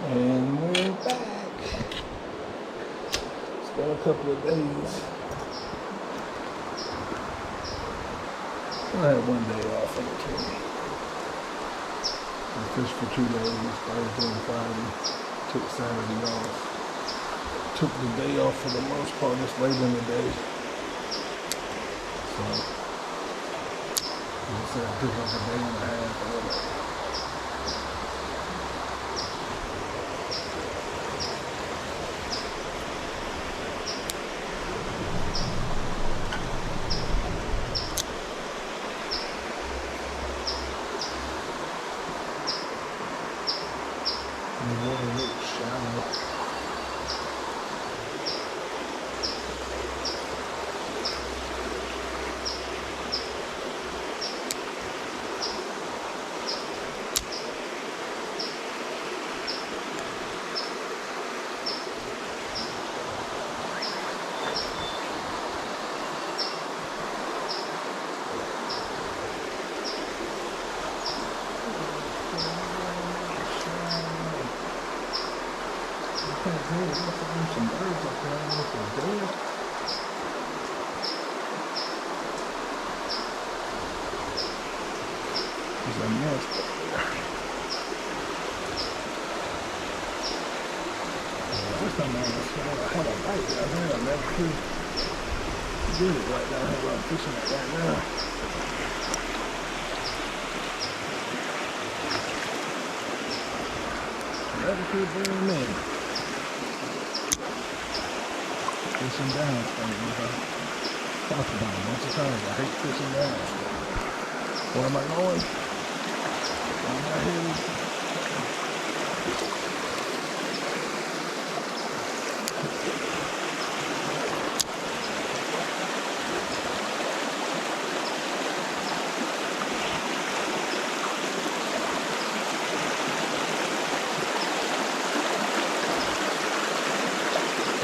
And we're back. It's been a couple of days. I had one day off in between. I fished for 2 days, Thursday and Friday. Took Saturday off. Took the day off for the most part, just late in the day. So, I said I took like a day and a half or whatever. The water looks shallow. Some birds up there, I don't know if they're dead. There's a nest up there. Last time I had a bite down here, I never could get it right down here where I'm fishing it right now. Never could bring them in. Fishing down things. I talked about it a bunch of times. I hate fishing down. Where am I going? I'm not headed.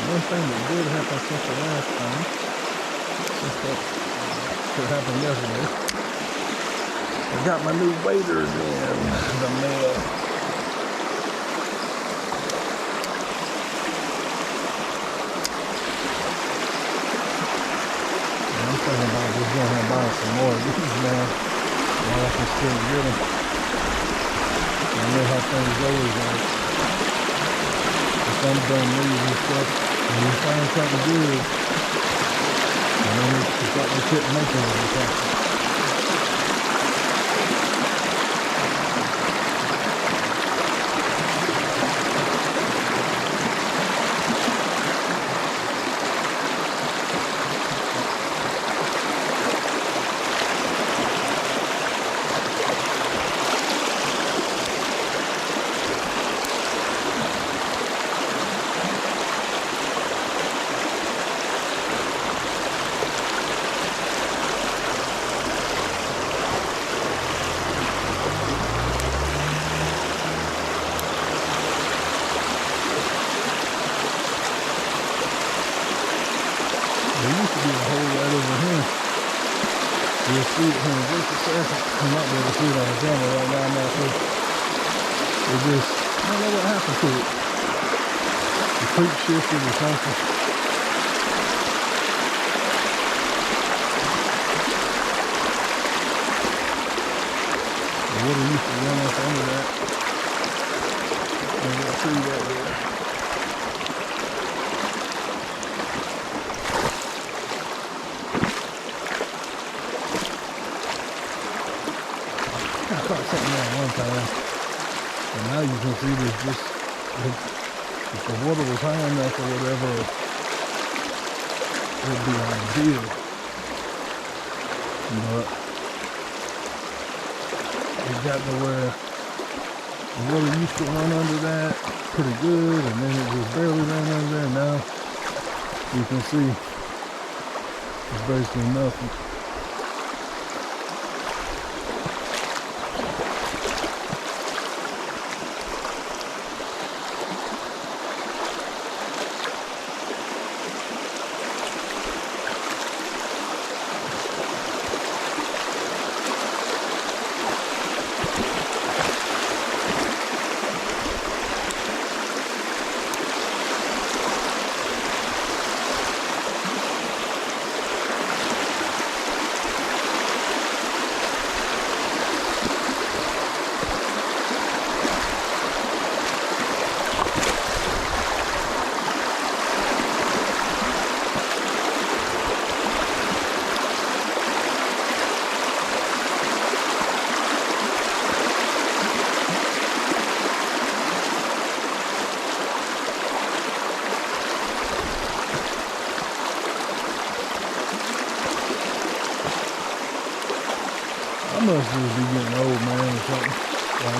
One thing that did happen since the last time, since that could happen yesterday, I got my new waders in the mail. And I'm thinking about just going and buying some more of these now, while I can still get them. I know how things always are. Some done leaves and stuff. When you find something good, and then it's like they couldn't make it every time. There used to be a hole right over here. You'll see it here in just a second. You might be able to see it on the camera right now. I'm not sure. It just, I don't know what happened to it. The creek shifted or something. The water used to run up under that. And you'll see that there. I caught something there one time, and now you can see there's just, if the water was high enough or whatever, it would be ideal. But it got to where the water used to run under that pretty good, and then it just barely ran under there. Now you can see it's basically nothing.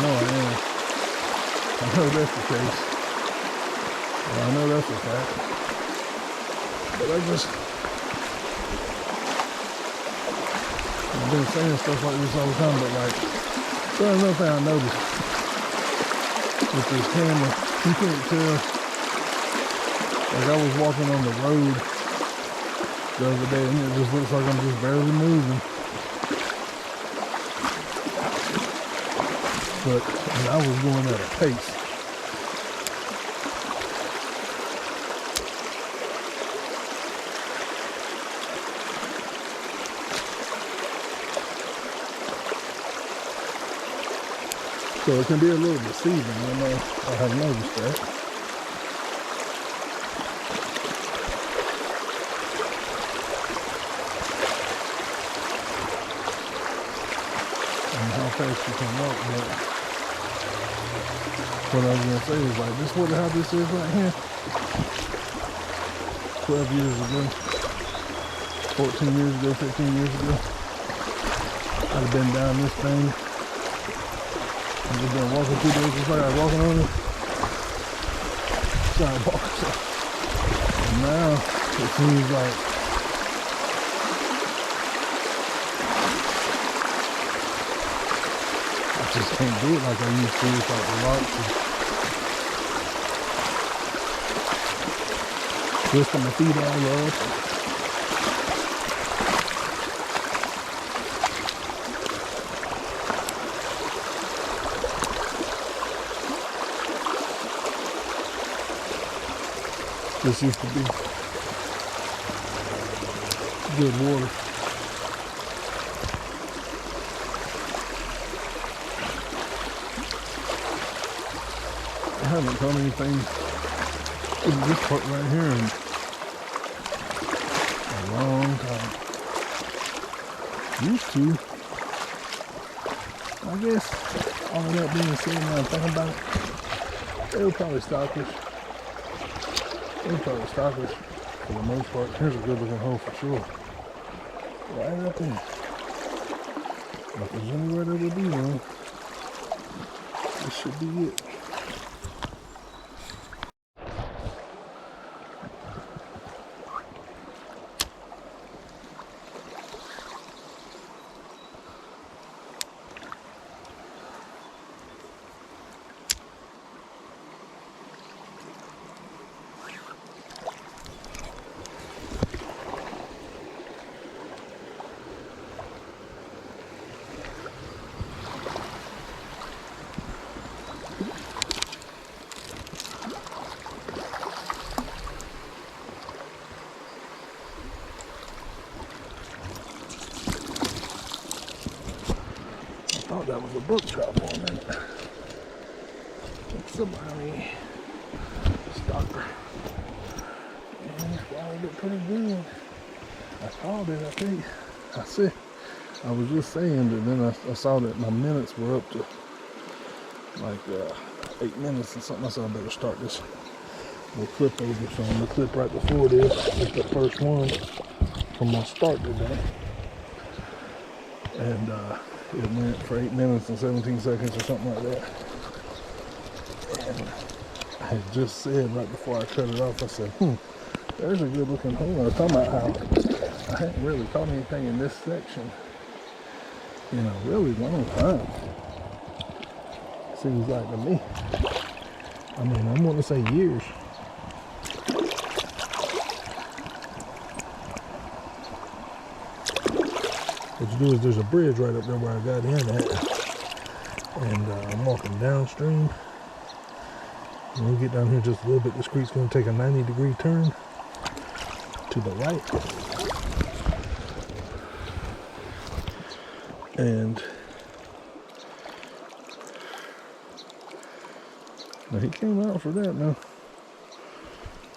know I am. I know that's the case. Well, I know that's a fact. But I've been saying stuff like this all the time, but like, so another thing I noticed with this camera, you can't tell. Like I was walking on the road the other day and it just looks like I'm just barely moving. But I was going at a pace. So it can be a little deceiving, I know I have noticed that. And how fast you can walk, but what I was gonna say is like this how this is right here. 12 years ago, 14 years ago, 15 years ago. I'd have been down this thing. I've just been walking through there just like I was walking on the sidewalk. And now it seems like I just can't do it like I used to. It's like relaxing. Twisting my feet all up. This used to be good water. I haven't caught anything in this part right here in a long time. Used to. I guess all of that being said, now I'm thinking about it, they were probably stockers. They're probably stockers for the most part. Here's a good looking hole for sure. Right up there. If there's anywhere that would be one, this should be it. I thought that was a brook trout for a minute. Somebody stalker. And he swallowed it pretty good. I called it, I think. I was just saying that then I saw that my minutes were up to like 8 minutes and something. I said I better start this little clip over. So on the clip right before this is the first one from my start today. And it went for 8 minutes and 17 seconds or something like that. And I had just said right before I cut it off, I said, there's a good looking hole. I was talking about how I hadn't really caught anything in this section in a really long time. Seems like to me. I mean, I'm going to say years. What you do is there's a bridge right up there where I got in at, and I'm walking downstream. When we get down here just a little bit, this creek's going to take a 90-degree turn to the right. And now he came out for that now.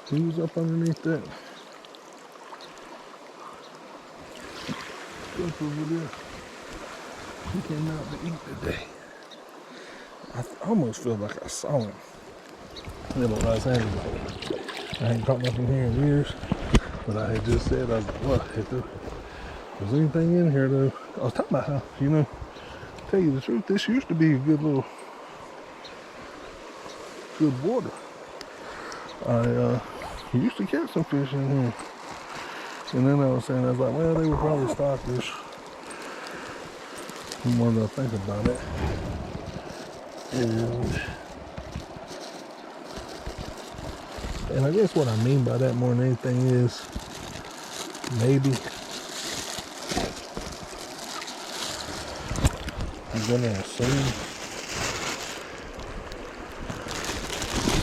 He was up underneath that stuff over there. He came out to eat today. I almost feel like I saw him. You know what I was saying? Like, I ain't caught nothing here in years. But I had just said, I was like, well, if there's anything in here though, I was talking about how, you know, tell you the truth, this used to be a good little good water. I used to catch some fish in here. And then I was like, well, they were probably stockfish. The more that I think about it. And I guess what I mean by that more than anything is maybe I'm gonna assume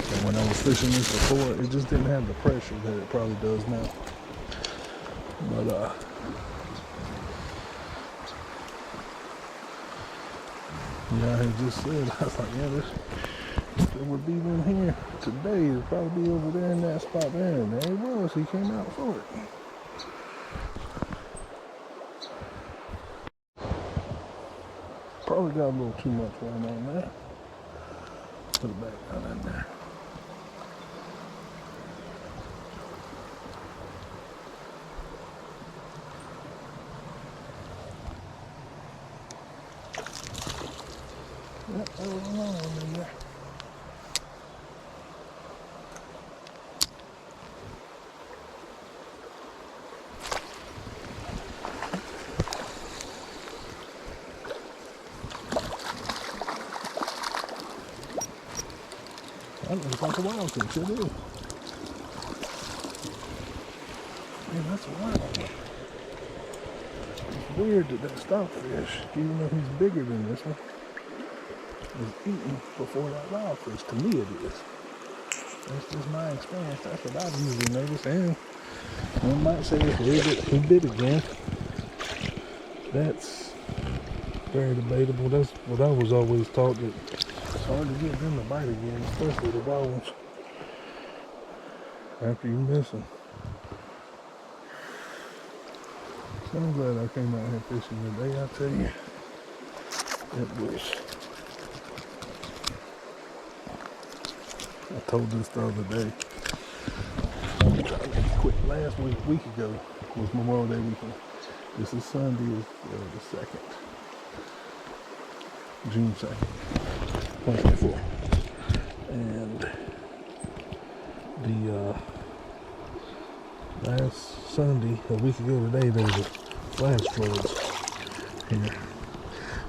that when I was fishing this before, it just didn't have the pressure that it probably does now. But yeah, I just said, I was like, yeah, if it would be in here today, it'd probably be over there in that spot there. And there he was, he came out for it. Probably got a little too much going on there. Put it back down in there. Yep, there was another one in there. That looks like a wildfish, it is. Man, that's a wild one. It's weird that stockfish, even though he's bigger than this one, is eaten before that wildfish. To me it is. That's just my experience. That's what I've usually noticed. And one might say he bit again. That's very debatable. That's what I was always taught, that it's hard to get them to bite again, especially the wild ones, after you miss them. So I'm glad I came out here fishing today. I tell you, it was. I told this the other day. I'm trying to make it quick. Last week ago was Memorial Day weekend. This is Sunday, the 2nd, June 2nd, 2024. And the last Sunday, a week ago today, there was a flash floods here.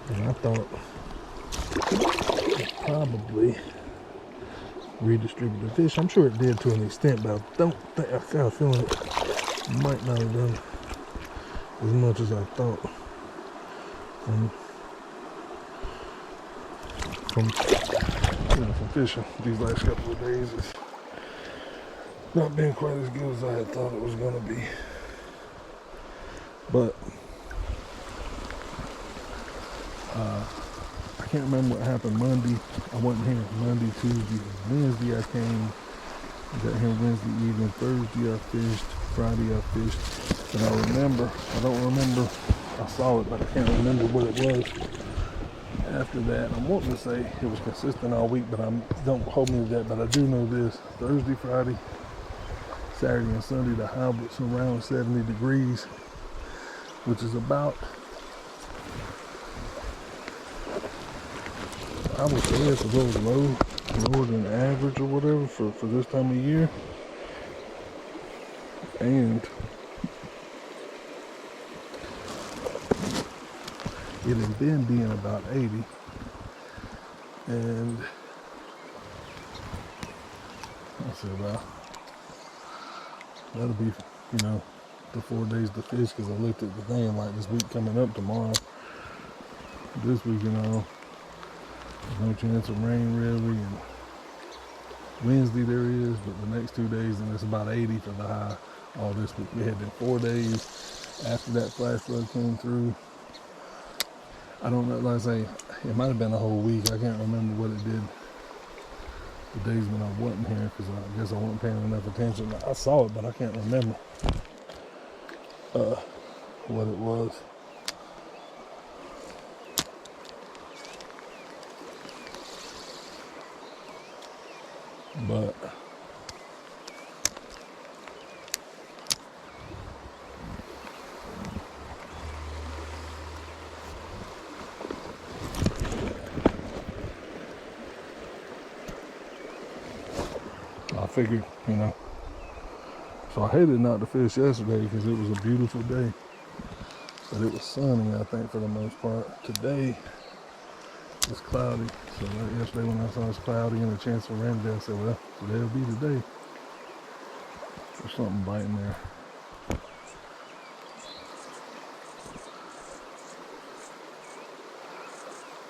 And I thought it probably redistribute the fish. I'm sure it did to an extent, but I got a feeling it might not have done as much as I thought from fishing these last couple of days. It's not been quite as good as I had thought it was going to be. But I can't remember what happened Monday. I wasn't here Monday, Tuesday, Wednesday I came. I got here Wednesday evening. Thursday I fished. Friday I fished. And I don't remember, I saw it, but I can't remember what it was. After that, I'm wanting to say it was consistent all week, but don't hold me to that. But I do know this: Thursday, Friday, Saturday, and Sunday, the high was around 70 degrees, which is about, I would say it's a little lower than average or whatever for this time of year. And it had been being about 80. And I said, well, that'll be, the 4 days to fish, because I looked at the thing like this week coming up tomorrow. This week, there's no chance of rain really. And Wednesday there is, but the next 2 days, and it's about 80 for the high all this week. We had been 4 days after that flash flood came through. I don't know, like I say, it might have been a whole week. I can't remember what it did the days when I wasn't here, because I guess I wasn't paying enough attention. I saw it, but I can't remember what it was. But figured, you know. So I hated not to fish yesterday because it was a beautiful day. But it was sunny, I think, for the most part. Today, it's cloudy. So like yesterday when I saw it's cloudy and a chance for rain today, I said, well, today'll be the day. There's something biting there.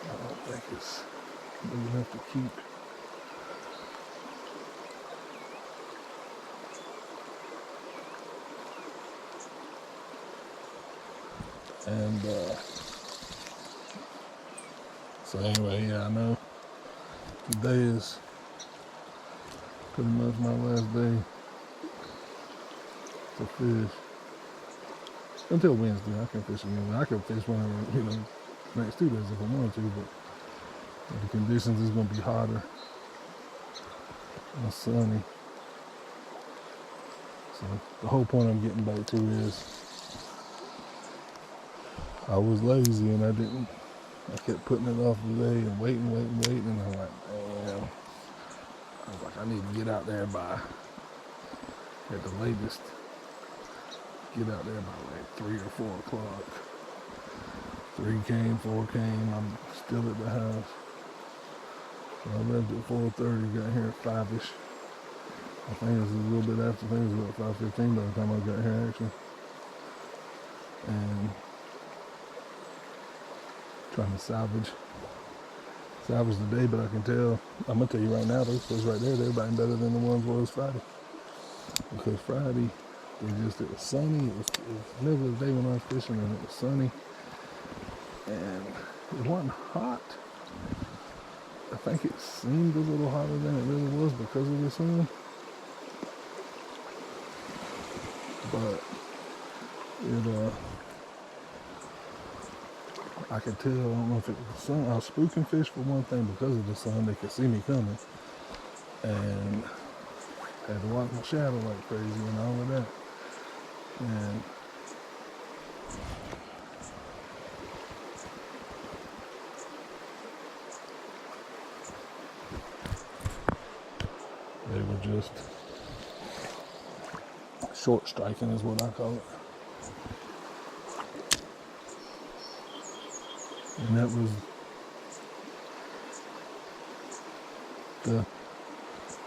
I don't think it's big enough to keep. And so anyway, yeah, I know today is pretty much my last day to fish. Until Wednesday, I can fish again. I can fish whenever, you know, next 2 days if I want to, but the conditions is going to be hotter and sunny. So the whole point I'm getting back to is I was lazy and I kept putting it off today and waiting, and I'm like, damn. I was like, I need to get out there by, at the latest, get out there by like 3 or 4 o'clock. 3 came, 4 came, I'm still at the house. So I left at 4:30, got here at 5-ish. I think it was a little bit after, I think it was about 5:15 by the time I got here actually. And trying to salvage the day, but I can tell, I'm gonna tell you right now, those fish right there, they're biting better than the ones was Friday. Because Friday, it was sunny, it was middle of the day when I was fishing and it was sunny. And it wasn't hot. I think it seemed a little hotter than it really was because of the sun. But I could tell, I don't know if it was the sun. I was spooking fish for one thing because of the sun. They could see me coming. And had to watch my shadow like crazy and all of that. And they were just short striking is what I call it. And that was the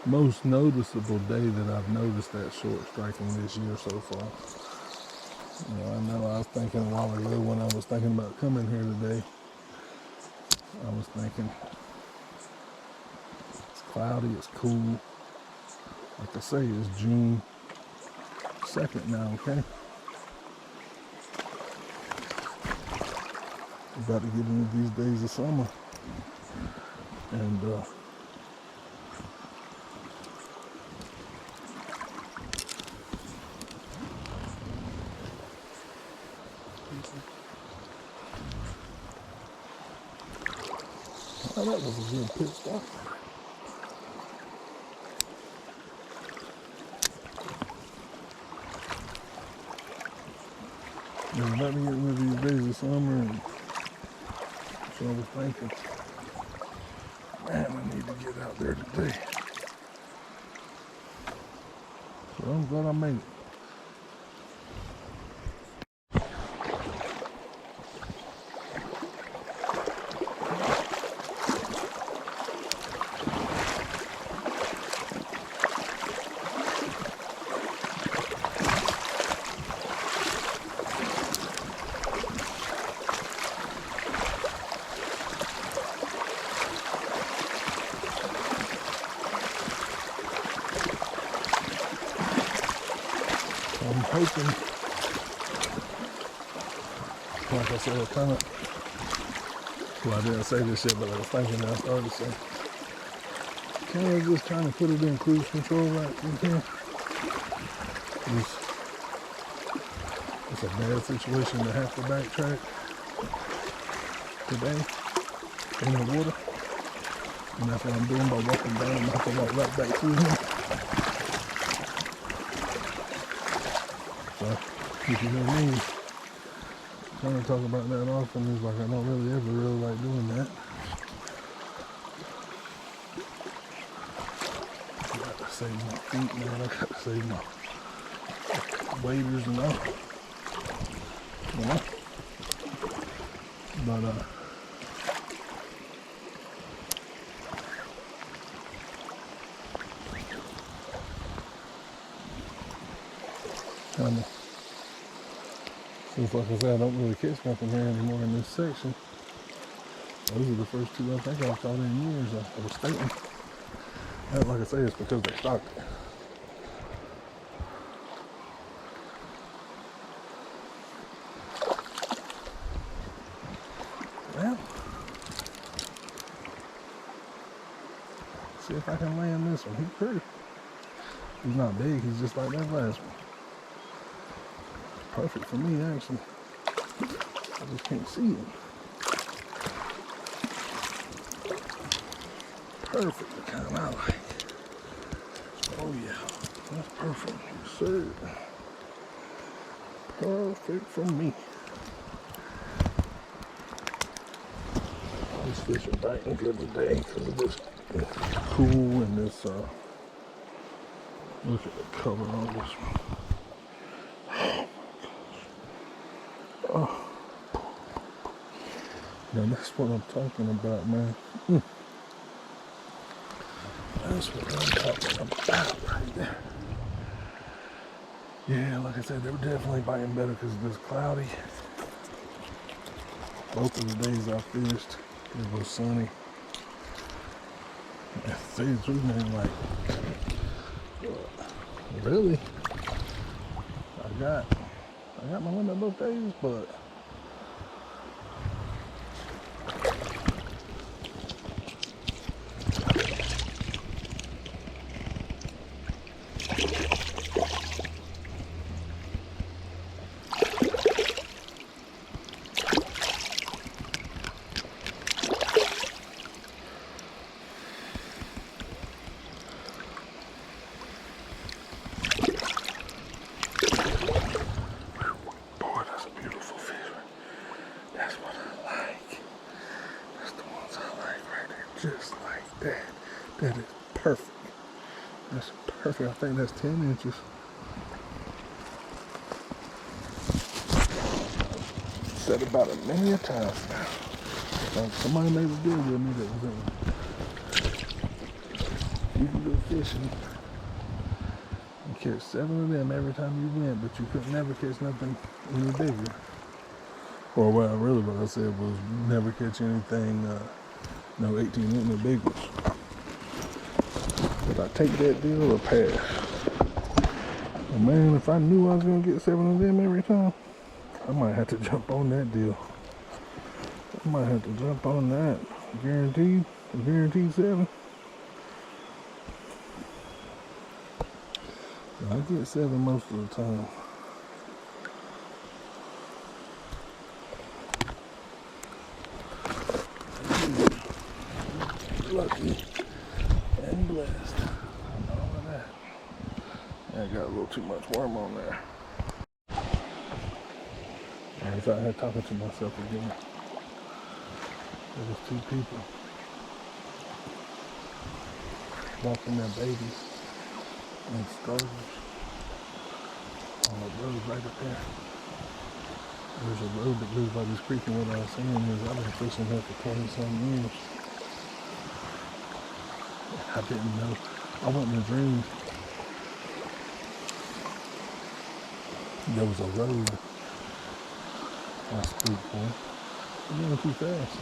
most noticeable day that I've noticed that short striking this year so far. You know, I know I was thinking a while ago when I was thinking about coming here today, I was thinking it's cloudy, it's cool. Like I say, it's June 2nd now, okay? We're about to get into these days of summer. And oh, that was a good pit stop. We're about to get into these days of summer, and so I was thinking, man, I need to get out there today. So I'm glad I made it. I'm hoping, like I said, kind of, well, I didn't say this yet, but I was thinking that I started to say, kind of just trying to put it in cruise control right from here. It's a bad situation to have to backtrack today in the water. And that's what I'm doing by walking down. I'm have to walk right back through here. So, if you know me, I kind of talk about that often. It's like I don't really ever like doing that. save my feet, man. I gotta save my waders and all. You know? But kinda, since like I said, I don't really catch nothing here anymore in this section. Those are the first two I think I've caught in years. I was thinking. And like I say, it's because they stocked it. Well, see if I can land this one. He's pretty. He's not big, he's just like that last one. Perfect for me, actually. I just can't see him. Perfect, the kind I like. Oh yeah, that's perfect, sir. Perfect for me. This fish are biting good today because of this cool and this, look at the color on this one. Oh my gosh. Oh. Now that's what I'm talking about, man. That's what I'm talking about right there. Yeah, like I said, they were definitely biting better because it was cloudy. Both of the days I fished, it was sunny. I say the truth, man, like, really, I got my limit both days, but just like that. That is perfect. That's perfect. I think that's 10 inches. Said about a million times now. Like somebody made a deal with me that was in. You can go fishing and catch 7 of them every time you went, but you could never catch nothing any bigger. Or what I said was never catch anything, no 18 inch big ones. Would I take that deal or pass? And man, if I knew I was gonna get 7 of them every time, I might have to jump on that deal. I might have to jump on that. Guaranteed 7. I get 7 most of the time. Lucky and blessed. All of that. I got a little too much worm on there. I was out here talking to myself again. There was 2 people walking their babies in strollers on the road right up there. There's a road that goes by this creek, and what I was saying is I've been fishing here for 20-some years. I didn't know. I wasn't in a dream. There was a road. I spooked for. I'm going too fast.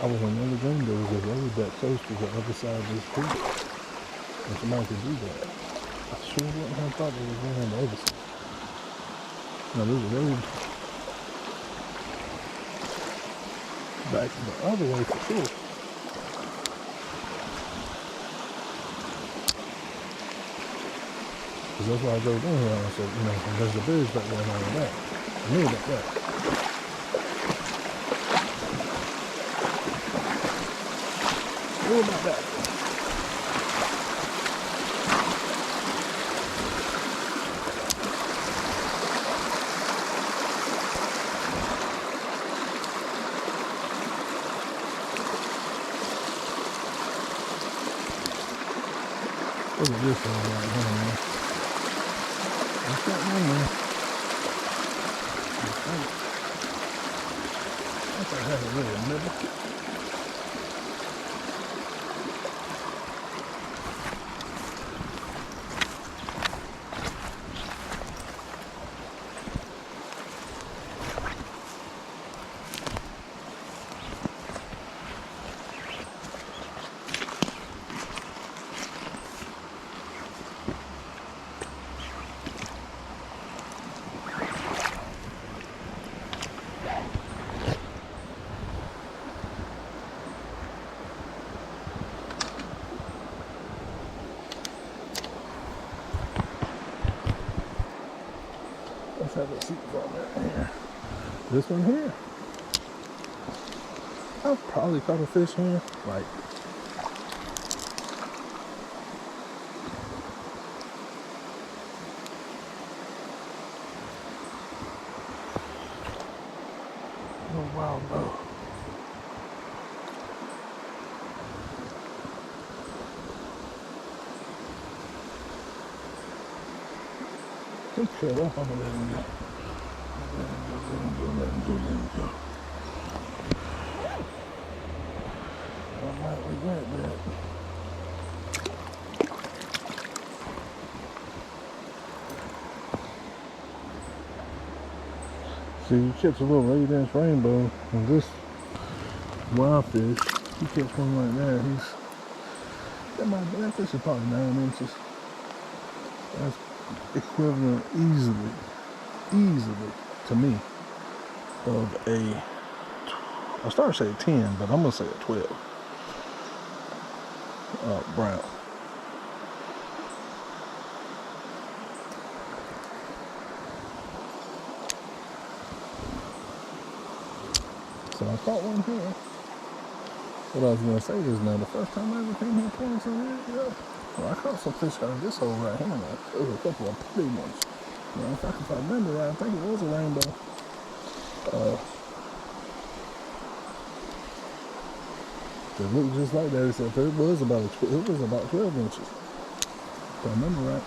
I was in another dream. There was a road that close to the other side of this creek. And somebody could do that. I sure wouldn't have thought they were going on the other side. Now there's a road back the other way for sure. Because that's why I drove down here and I said, there's a bridge back there and all of that. I knew about that. I knew about that. Look at this one right here, man. That's that one, man. I think I have a little nibble. Let's have a seat on right here. This one here. I've probably caught a fish here. Like, oh wow, no. Okay, well, I'm gonna let him go. Let him go. I might regret that. See, you catch a little red dance rainbow, and this wild fish, you catch one like that, that fish is probably 9 inches. That's equivalent easily to me of a, I started to say 10, but I'm gonna say a 12 brown. So I caught one here. What I was gonna say is now the first time I ever came here 20 some years ago, well, I caught some fish out of this hole right here. There was a couple of pretty ones. You know, if I remember right, I think it was a rainbow. It looked just like that, except it was about 12 inches. If I remember right.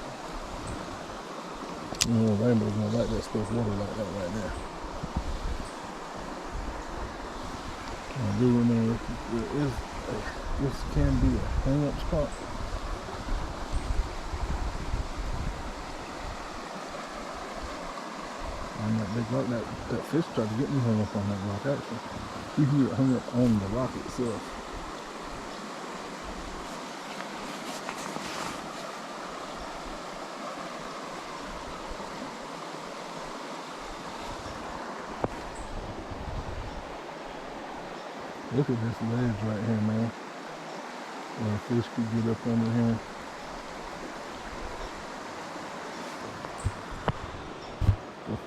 You know, rainbows don't like that stuff water like that right there. I do remember this can be a hang-up spot. I'm that big rock, that fish tried to get me hung up on that rock actually. You can get hung up on the rock itself. Look at this ledge right here, man. Where a fish could get up under here.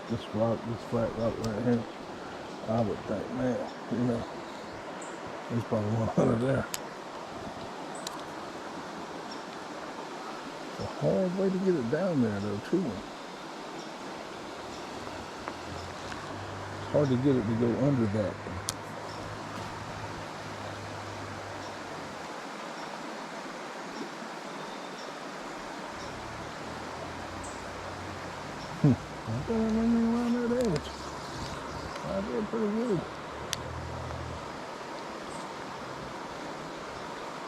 This rock, this flat rock right here, I would think, man, you know, there's probably one under there. It's a hard way to get it down there, though, too. It's hard to get it to go under that. I thought I ran around that edge. I did pretty good.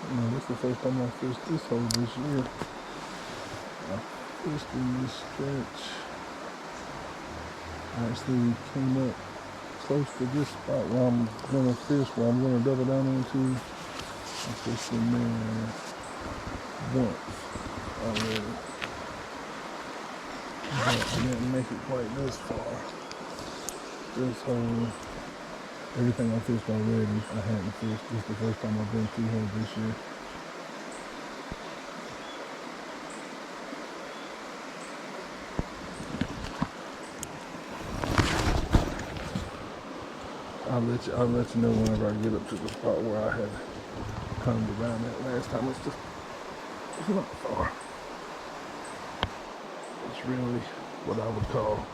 You know, this is the first time I fished this hole this year. I fished in this stretch. I actually came up close to this spot where I'm gonna fish, where I'm gonna double down into. I fished in there once already. But I didn't make it quite this far. This whole, everything I fished already, I hadn't fished. This is the first time I've been through here this year. I'll let you know whenever I get up to the spot where I had come around that last time. It's not far. It's really what I would call,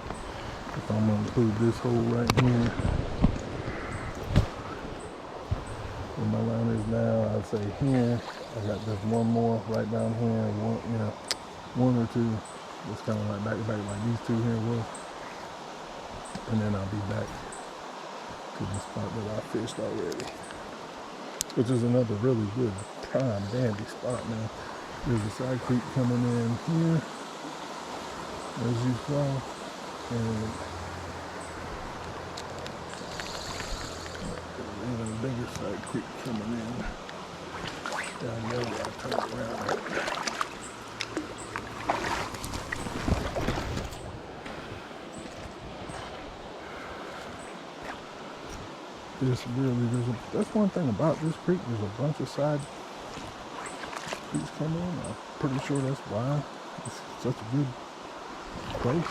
if I'm gonna include this hole right here, Where my line is now, I'd say here. I got just one more right down here, one or two. Just kind of like back to back like these two here was. And then I'll be back to the spot that I fished already. Which is another really good prime dandy spot now. There's a side creek coming in here, as you saw. And even a bigger side creek coming in down there where I turned around. That's one thing about this creek. There's a bunch of side creeks coming in. I'm pretty sure that's why it's such a good place.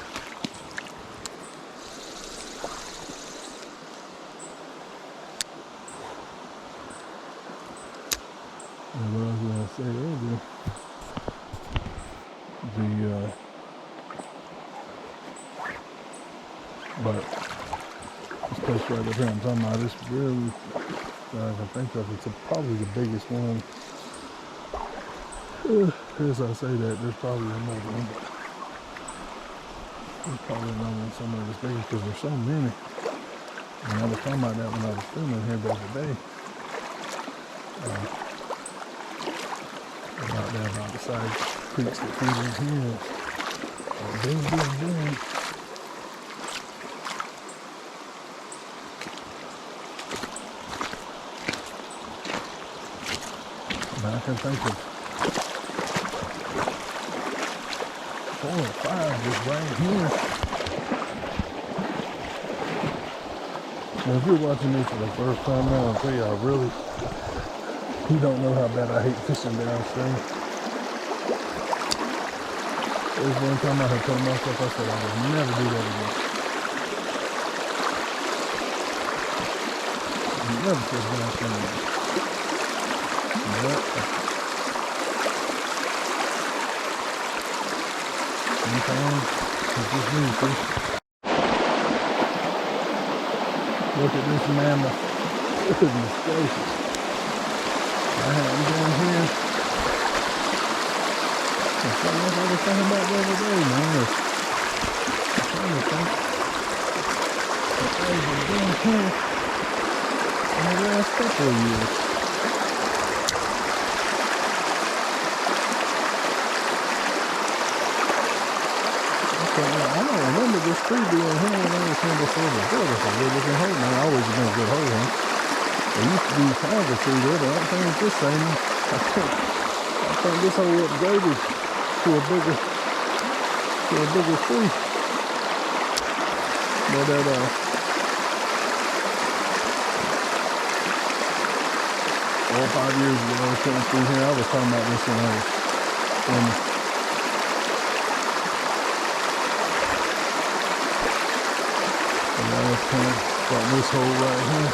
And what I was going to say earlier, but this place right up here I'm talking about, this really, I can think of, it's probably the biggest one. As I say that, there's probably another one, but there's probably another one somewhere that's bigger because there's so many. And I was talking about that when I was filming here the other day. About the side creeks that feed in here. Boom. But I can think of 4 or 5 just right here. Now, if you're watching this for the first time now, I'll tell you, you don't know how bad I hate fishing downstream. There was one time I had told myself, I said I would never do that again. Never fish downstream again. But sometimes it's just me, fish. Look at this mammoth. Goodness gracious. I'm going here. That's what I was thinking about the other day, man. I'm trying to think what I've been doing here in the last couple of years. I don't remember this tree being here when I was here before the door. It's a good looking hole, man. I always been a good hole, huh? There used to be kind of a tree there, but I don't think it's this same. I think this hole upgraded to a bigger tree. But that 4 or 5 years ago, I was coming through here. I was talking about this when I was filming. And I was kind of about this hole right here.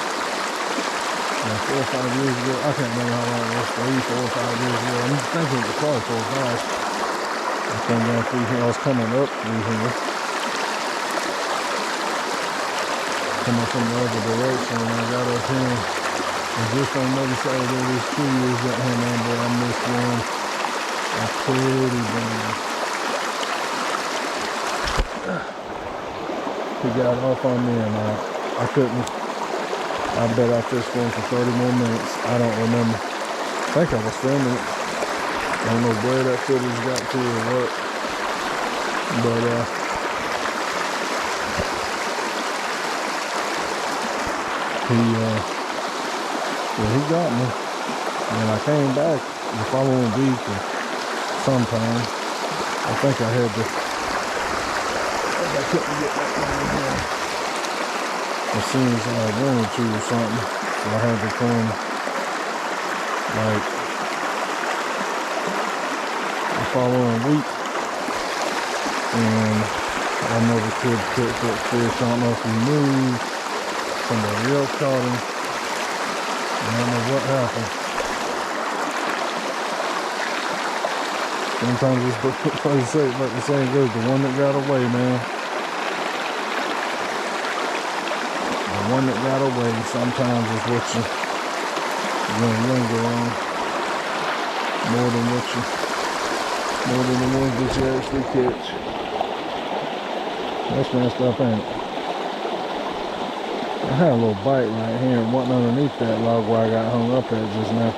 4 or 5 years ago, I can't remember how long it was, 3, 4, or 5 years ago. I'm thinking it was probably 4 or 5. I came down through here, I was coming up through here. Coming from the other direction, and I got up here. And just on the other side of where this tree is right here, man, boy, I missed one. That's pretty bad. He got off on me, and I couldn't. I bet I fished for him for 30 more minutes. I don't remember. I think I was filming it. I don't know where that footage got to or what. But he got me. And I came back the following week or sometime. I think I had to. I couldn't get that down here as soon as I wanted to or something. So I had to come like the following week. And I never could catch that fish. I don't know if he moved. Somebody else caught him. I don't know what happened. Sometimes it's like the saying goes, the one that got away, man. The one that got away sometimes is what Run younger on more than the ones that you actually catch. That's messed up, ain't it? I had a little bite right here and wasn't underneath that log where I got hung up at just now.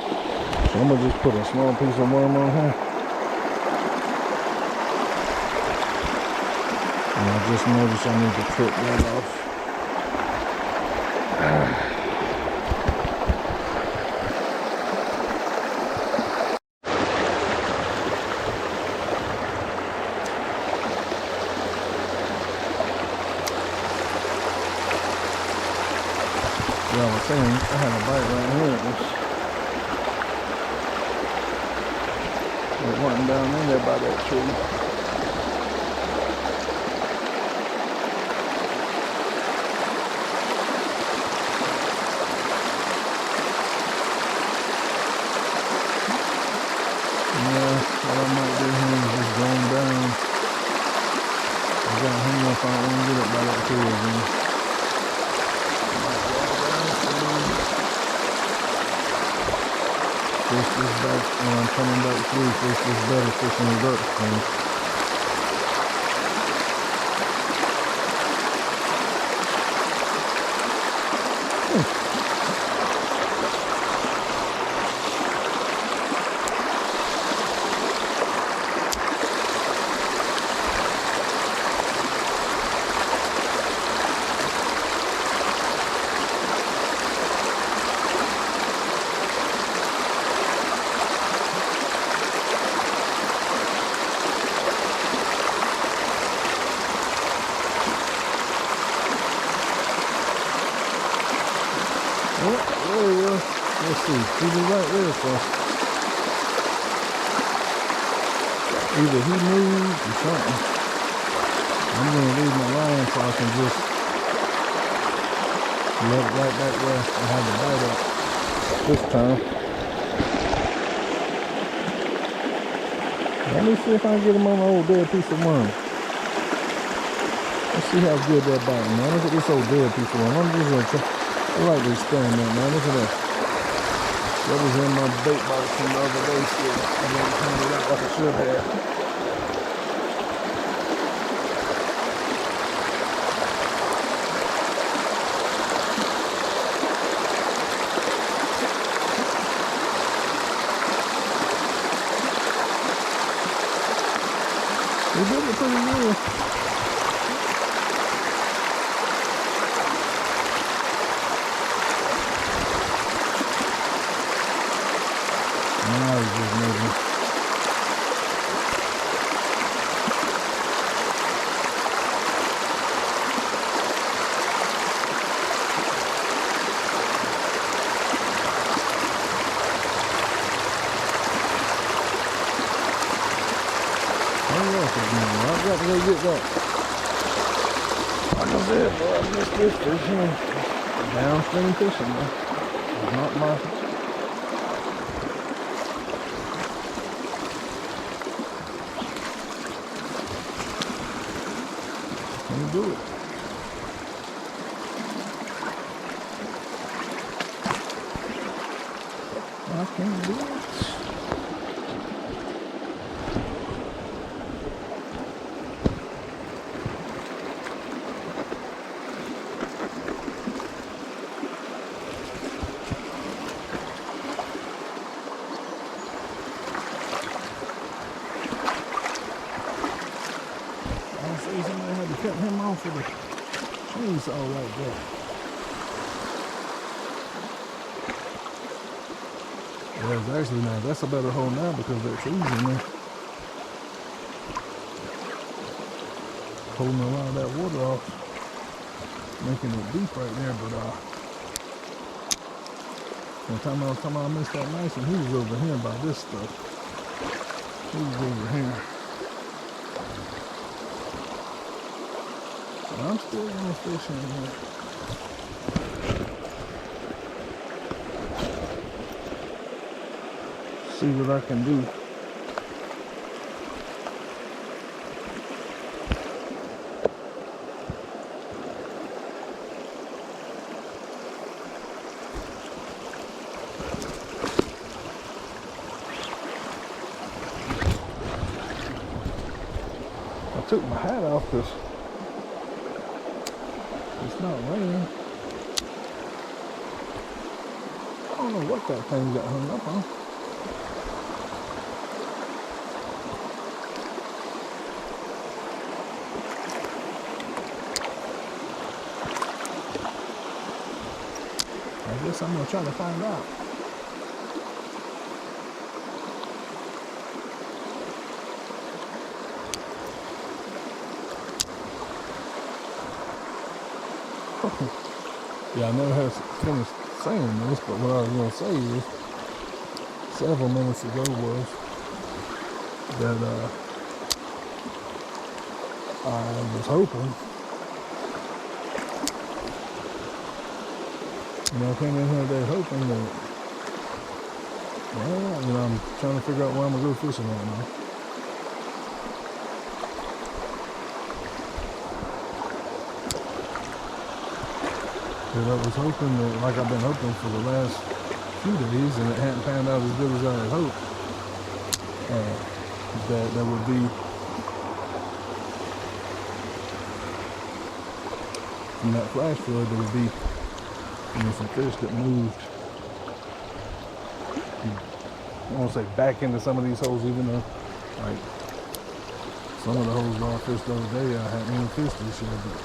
So I'm gonna just put a small piece of worm on here. And I just noticed I need to trip that off. Yeah, I was saying I had a bite right here. It wasn't down in there by that tree. Yeah, what I might do here is just going down. I got hung if I don't get it by that tree again. Fish this back when I'm coming back through. Fish this better fishing the dirt stream. Oh, there he was. Let's see. He was right there, so either he moved or something. I'm gonna leave my line so I can just let it right back there and have the bite up this time. Let me see if I can get him on an old dead piece of worm. Let's see how good that bite, man. Look at this old dead piece of worm. I'm just gonna try. I like to experiment, man. Look at that. That was in my bait box from the other day still. I didn't turn it out like I should have. He did it pretty good. Now he's just moving. I've got to go get that. Like I said, boy, I missed this fish here. Downstream fishing, man. It's not my... Let me do it. I can't do it. Somebody had to cut him off with a chainsaw like that. Yeah, it's actually now that's a better hole now because that tree's in there. Holding a lot of that water off, making it deep right there, but the time I was talking about I missed that nice and he was over here by this stuff. He was over here. I'm still gonna fish in here. See what I can do. took my hat off because it's not raining. I don't know what that thing got hung up on. I guess I'm gonna try to find out. Yeah, I never have finished saying this, but what I was gonna say is several minutes ago was that I was hoping, I came in here today hoping that, well, I'm trying to figure out where I'm gonna go fishing right now. But I was hoping that, like I've been hoping for the last few days, and it hadn't panned out as good as I had hoped, that there would be from that flash flood, there would be some fish that moved, I won't say back into some of these holes, even though like some of the holes that I fished the other day I hadn't even fished this year, but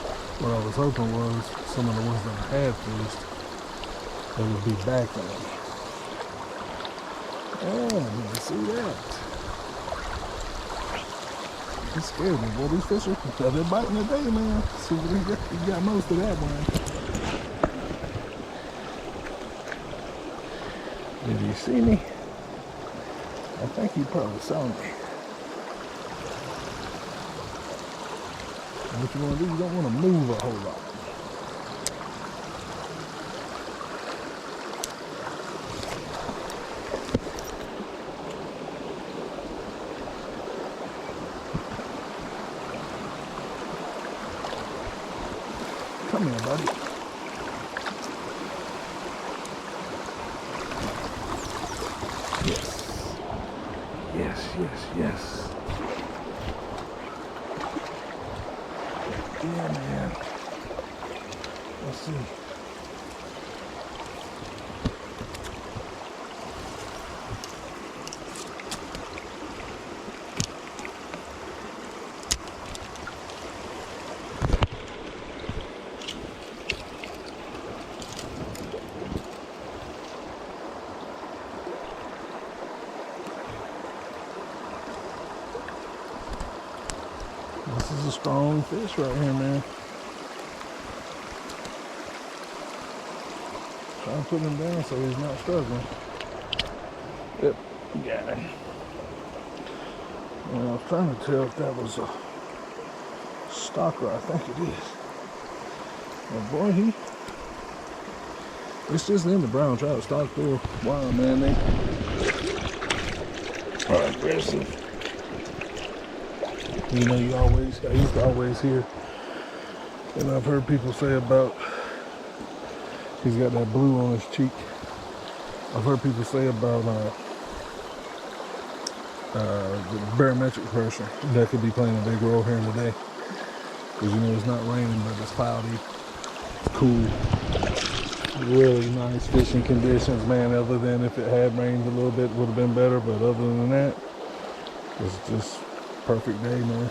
what I was hoping was some of the ones that I had fished, they would be back in them. Oh, did you see that? It scared me. Boy, these fish they're biting today, man. See, you got most of that one. Did you see me? I think you probably saw me. And what you want to do, you don't want to move a whole lot. Come here, buddy. Yes. Yes, yes, yes. Yeah, man. Let's see. This is a strong fish right here, man. Trying to put him down so he's not struggling. Yep, got him. And I was trying to tell if that was a stalker. I think it is. Oh boy, it's just in the brown trout stock there. Wow, man, they are aggressive. I used to always hear, and I've heard people say about, he's got that blue on his cheek. I've heard people say about the barometric pressure that could be playing a big role here today. Because it's not raining, but it's cloudy, cool, really nice fishing conditions, man. Other than if it had rained a little bit, would have been better. But other than that, it's just perfect day, man.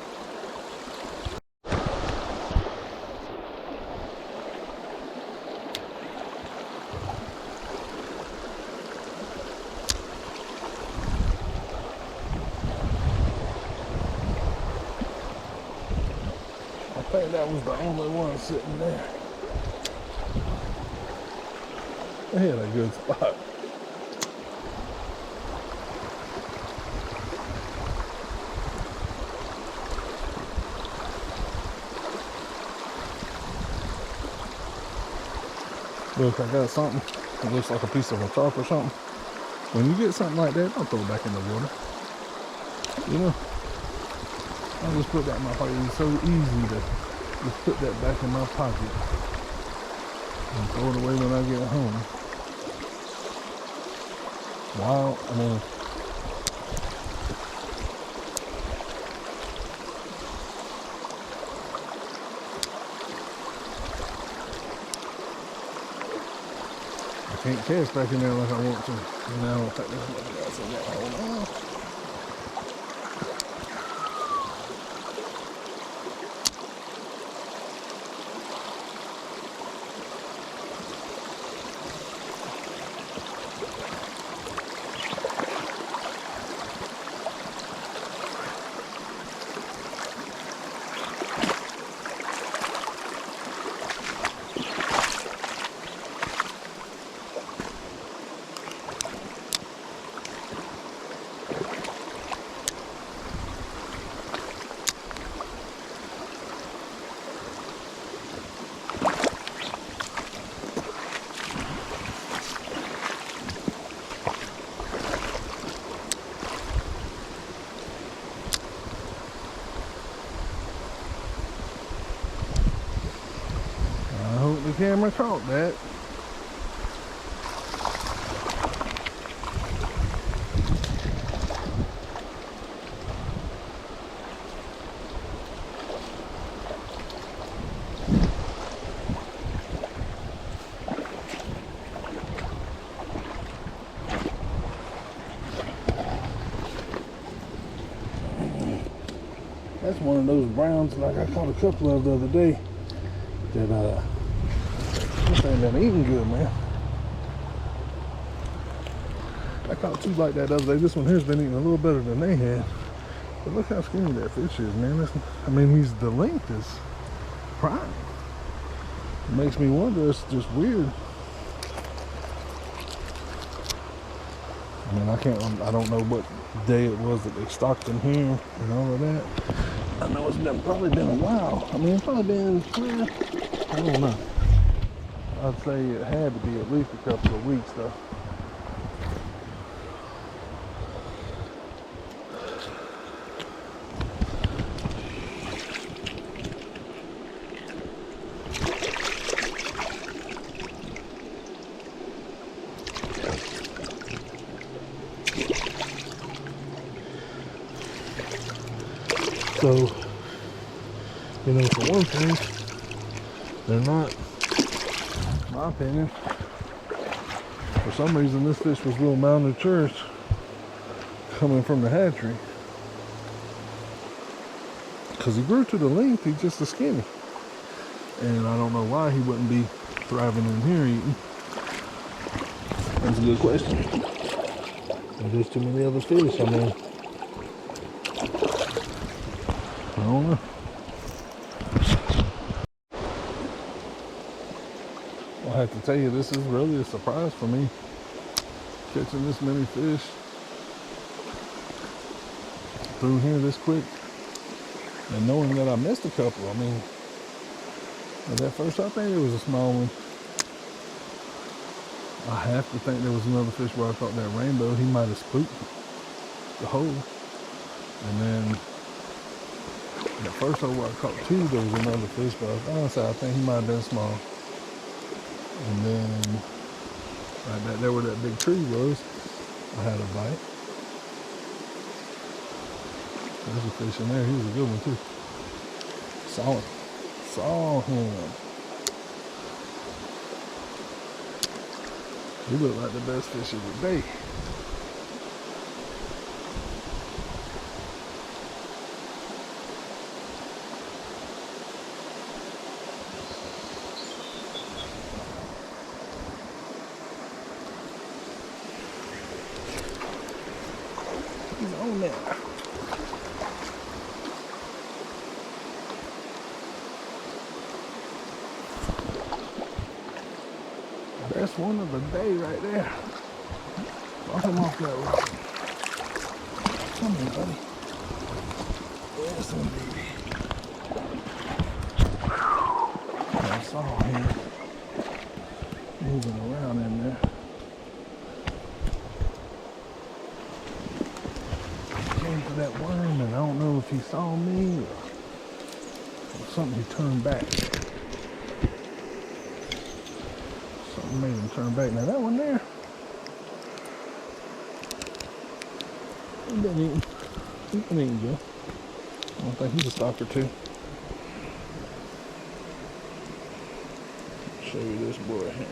I think that was the only one sitting there. They had a good spot. Look, I got something. It looks like a piece of a top or something. When you get something like that, don't throw it back in the water. I just put that in my pocket. It's so easy to just put that back in my pocket and throw it away when I get home. Wow, I mean, can't cast back in there like I want to. And now I don't think there's nothing else in that hole now. The camera caught that. That's one of those browns like I caught a couple of the other day that this ain't been eating good, man. I caught two like that the other day. This one here's been eating a little better than they had. But look how skinny that fish is, man. I mean, the length is prime. It makes me wonder, it's just weird. I mean, I don't know what day it was that they stocked them here and all of that. I know it's probably been a while. I mean, it's probably been, I don't know. I'd say it had to be at least a couple of weeks though. So, you know, for one thing, they're not, in my opinion, for some reason this fish was a little malnourished coming from the hatchery. Because he grew to the length, he's just a skinny. And I don't know why he wouldn't be thriving in here eating. That's a good question. And there's too many other fish, I mean. I don't know. I have to tell you, this is really a surprise for me. Catching this many fish through here this quick. And knowing that I missed a couple. I mean, at that first I think it was a small one. I have to think there was another fish where I caught that rainbow. He might have spooked the hole. And then the first hole where I caught two, there was another fish, but honestly, I think he might have been small. And then, right back there where that big tree was, I had a bite. There's a fish in there. He was a good one too. Saw him. He looked like the best fish of the day. He's on there. Best one of the day right there. Walk him off that rock. Come here, buddy. There's one, baby. I saw him moving around in there. Came for that worm, and I don't know if he saw me or something. He turned back. Something made him turn back. Now that one there, he's been eating good. I don't think he's a stalker too. Show you this boy here.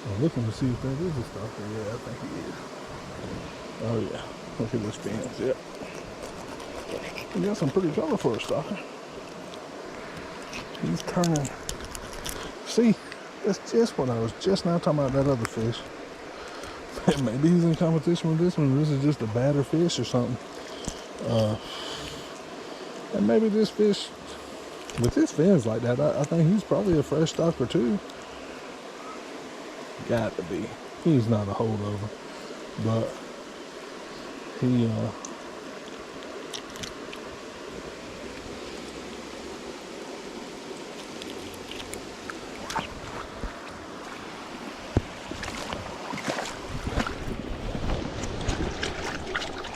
I'm looking to see if that is a stalker. Yeah, I think he is. Oh yeah. Look at this fence. Yep. He got some pretty color for a stalker. He's turning. See, that's just what I was just now talking about, that other fish. Maybe he's in competition with this one. This is just a badder fish or something. And maybe this fish, with his fins like that, I think he's probably a fresh stalker too. Got to be. He's not a holdover, but he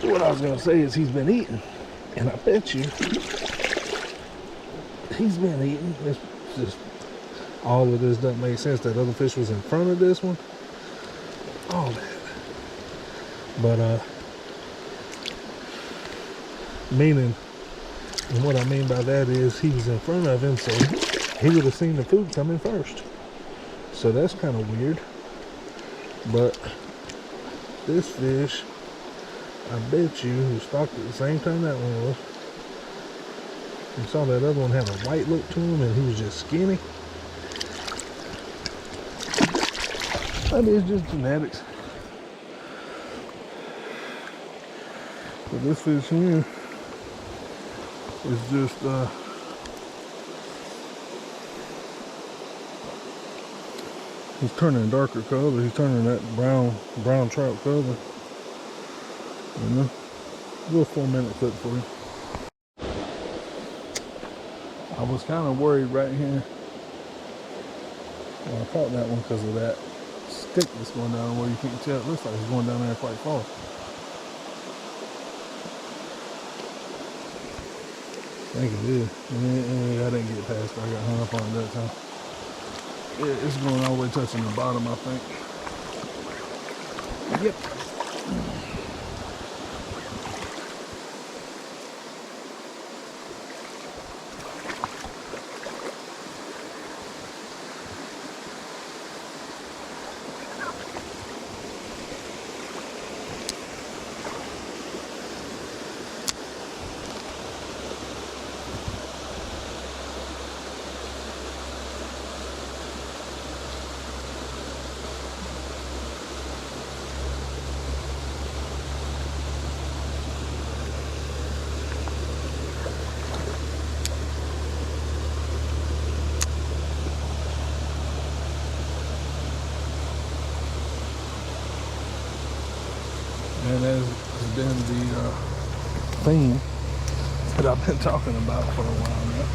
what I was gonna say is he's been eating, and I bet you he's been eating. It's just all of this doesn't make sense. That other fish was in front of this one. All that. But meaning, and what I mean by that is he was in front of him, so he would have seen the food coming first. So that's kind of weird. But this fish, I bet you, who stalked at the same time that one was, you saw that other one had a white look to him and he was just skinny. That is just genetics. But this fish here is just he's turning a darker color. He's turning that brown trout color. You know, a little 4-minute clip for you. I was kind of worried right here. Well, I caught that one because of that stick that's going down where you can't tell. It looks like it's going down there quite far. I think it is. I didn't get past it. I got hung up on it that time. Yeah, it's going all the way touching the bottom, I think. Yep. And that has been the theme that I've been talking about for a while now.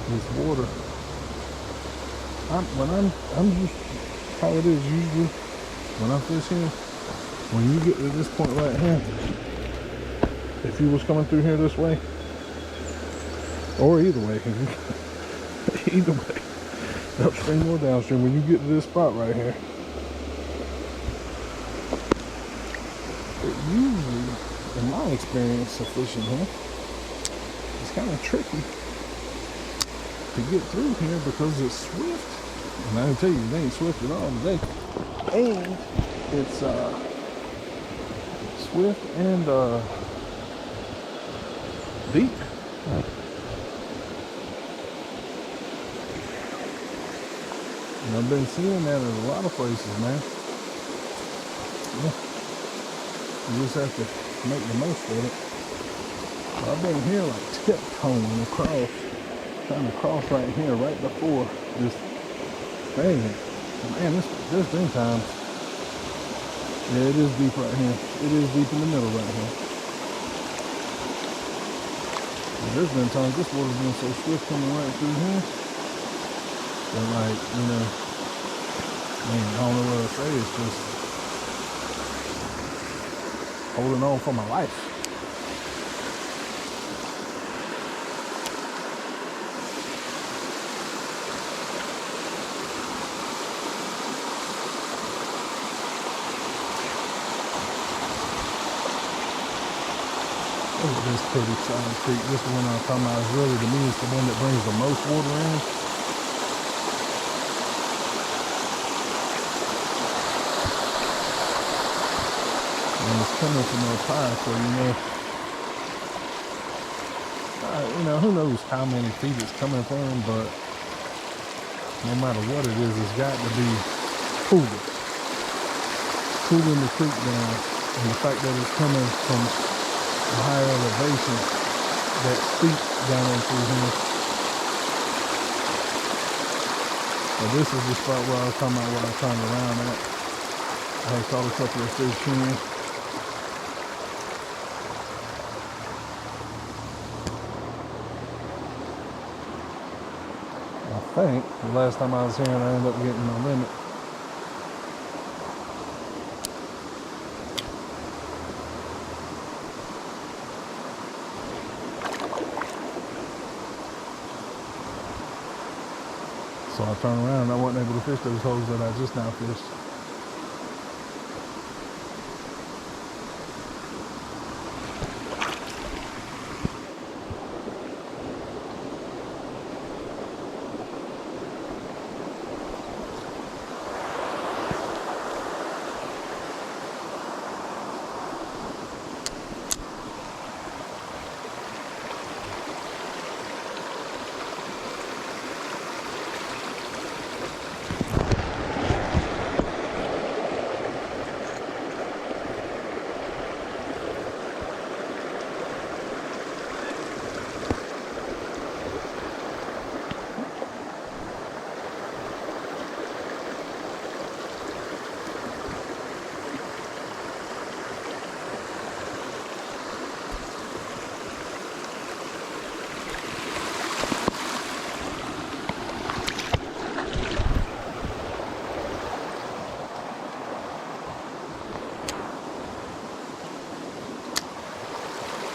This water. I'm just how it is usually when I'm fishing. When you get to this point right here, if you was coming through here this way, or either way, either way. Upstream or downstream, when you get to this spot right here, it usually, in my experience of fishing here, it's kind of tricky to get through here because it's swift. And I can tell you, it ain't swift at all today. And it's swift and deep. And I've been seeing that in a lot of places, man. Yeah. You just have to make the most of it. So I've been here like tiptoeing across, trying to cross right here, right before this thing. Man, there's been times. Yeah, it is deep right here. It is deep in the middle right here. And there's been times this water's been so swift coming right through here. But like, you know, man, I don't know what to say. It's just holding on for my life. Look at this pretty side creek. This one I'm talking about is really, to me, is the one that brings the most water in. And it's coming from up high, so who knows how many feet it's coming from, but no matter what it is, it's got to be cooling the creek down. And the fact that it's coming from a higher elevation that seeps down into here. So this is the spot where I was talking about where I turned around at. I had caught a couple of fish here. I think the last time I was here, I ended up getting my limit. So I turned around and I wasn't able to fish those holes that I just now fished.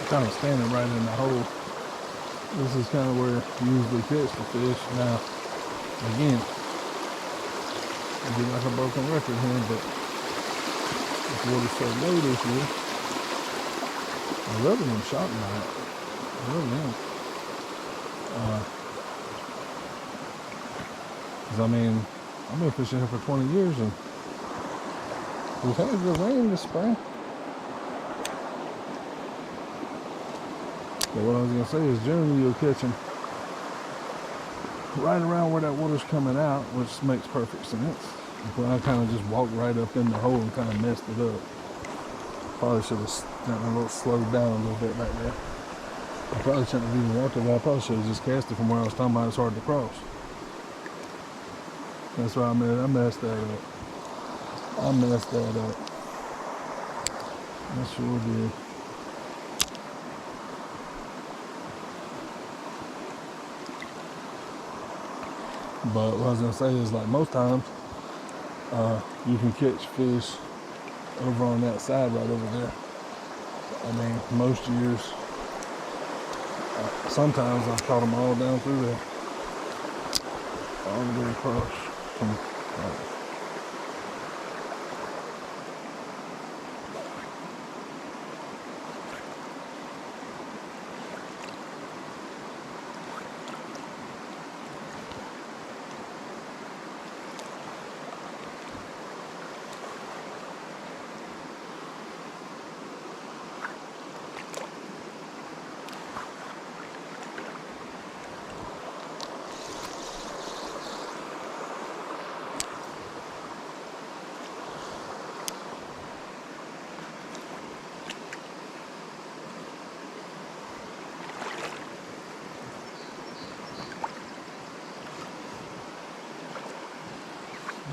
Kind of standing right in the hole. This is kind of where you usually catch the fish. Now, again, it'd be like a broken record here, but this water's so low this year. I love them shot tonight. I really am. Cause I mean, I've been fishing here for 20 years and we've had good rain this spring. But what I was going to say is generally you'll catch them right around where that water's coming out, which makes perfect sense. But I kind of just walked right up in the hole and kind of messed it up. Probably should have gotten a little slowed down a little bit back there. I probably shouldn't have even walked it. I probably should have just cast it from where I was talking about. It's hard to cross. That's why I messed that up. I messed that up. I sure did. But what I was going to say is, like, most times you can catch fish over on that side right over there. I mean, most years, sometimes I've caught them all down through there, all the way across from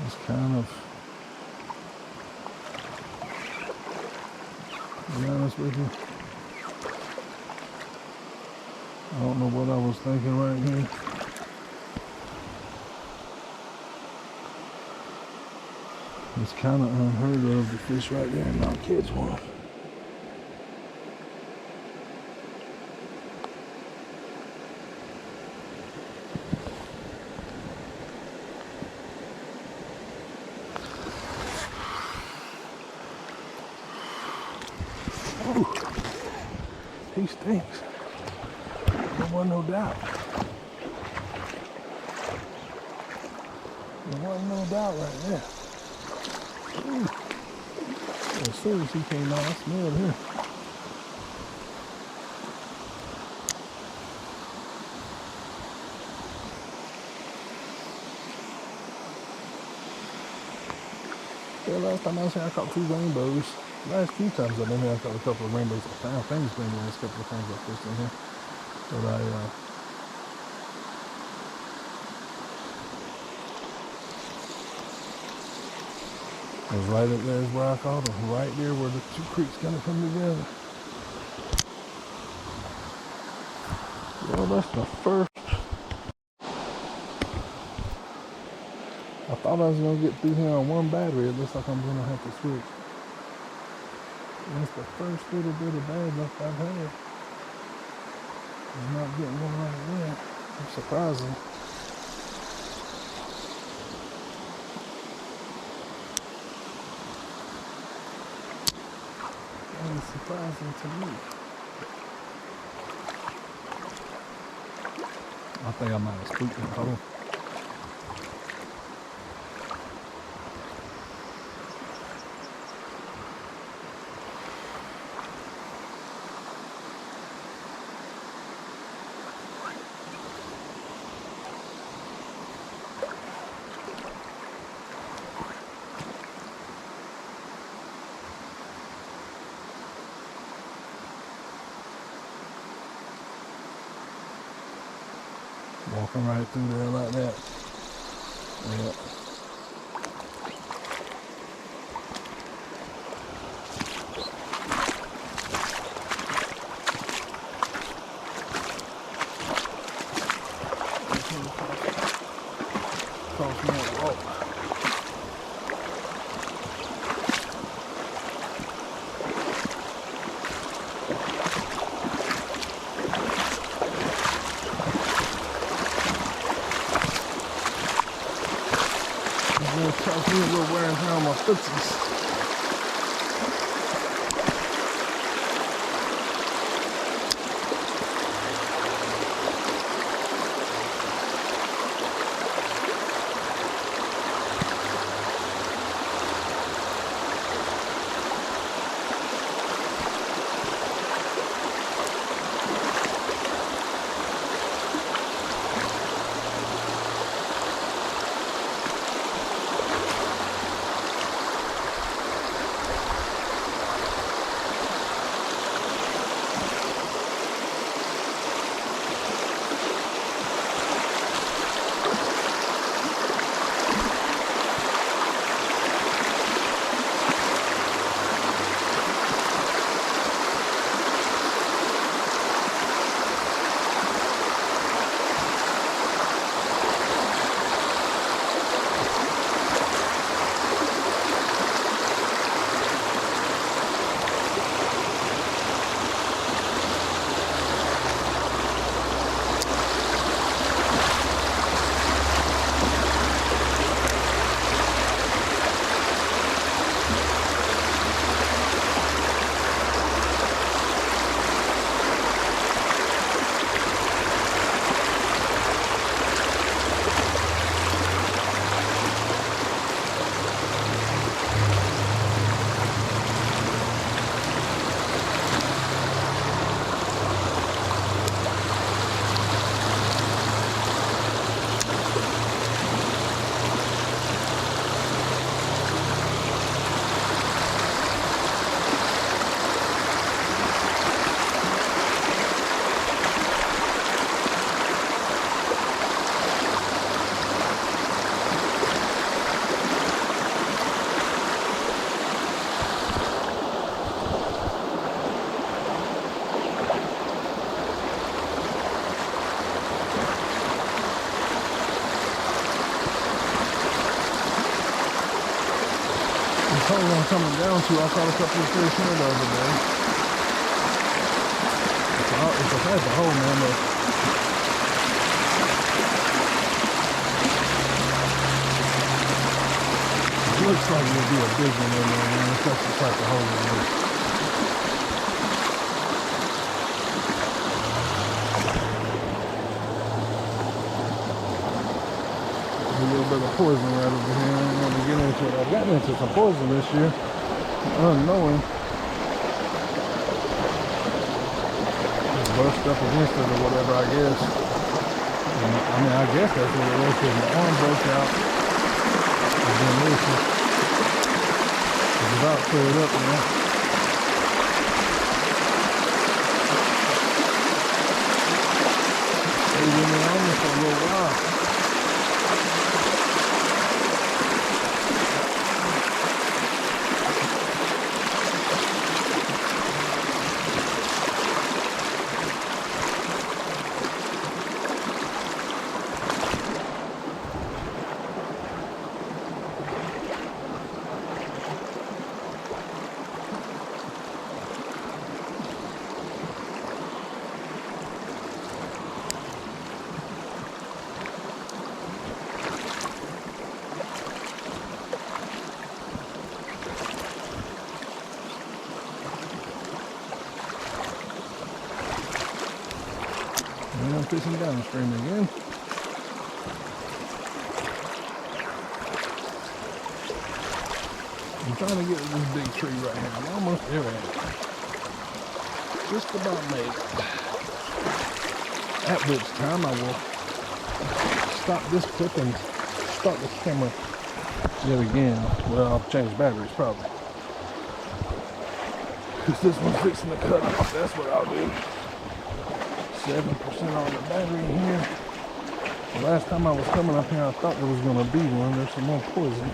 it's kind of, to be honest with you, I don't know what I was thinking right here. It's kind of unheard of to fish right there and not catch one. He's stinks. There wasn't no doubt. There wasn't no doubt right there. Ooh. As soon as he came out, I smelled him. Yeah, last time I was here, I caught 2 rainbows. Last few times I've been here, I caught a couple of rainbows. I found famous rainbows a couple of times I fished in here. But I was right up there is where I caught them. Right there where the 2 creeks kind of come together. Well, that's the first. I thought I was going to get through here on 1 battery. It looks like I'm going to have to switch. That's the first little bit of bad luck I've had. I'm not getting one right there. I'm surprising. That is surprising to me. I think I might have spooked that hole. Walking right through there like that. Yeah. Cross that walk. Caught me a little wearing down my footsies. Hole I'm coming down to, I caught a couple of fish here the other day. It's a type of hole, man, but it looks like it'll be a big one in there, man. That's the type of hole it is. a little bit of poison right over here. I don't want to get into it. I've gotten into some poison this year, unknowing. Just brushed up against it or whatever, I guess. And, I mean, I guess that's what it was because my arm broke out. And then listen, it's about cleared up now. They've been on me for a little while. And I'm fishing downstream again. I'm trying to get to this big tree right here. I'm almost there at it. Just about made it. At which time I will stop this clip and start the camera yet again. Well, I'll change batteries probably. Because this one's fixing to cut off. That's what I'll do. 7% on the battery in here. The last time I was coming up here, I thought there was going to be one. There's some more poison.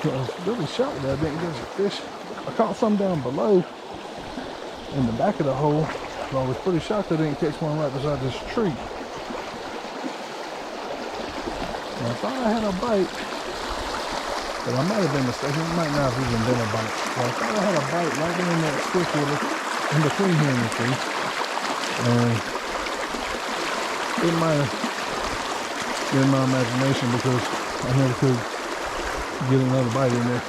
I was really shocked that I didn't get a fish. I caught some down below in the back of the hole, but I was pretty shocked I didn't catch one right beside this tree. And I thought I had a bite, but I might have been mistaken. It might not have even been a bite. But I thought I had a bite right in that stick in between here and the tree. And it might have been my imagination because I never could get another bite in there.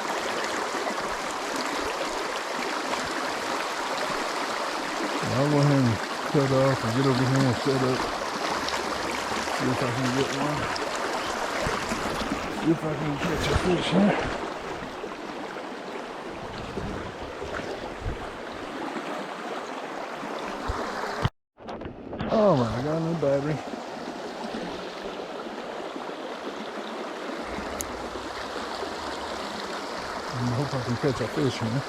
I'll go ahead and cut off and get over here and set up. See if I can get one. See if I can catch a fish here. Oh my, I got a new battery. I hope I can catch a fish here.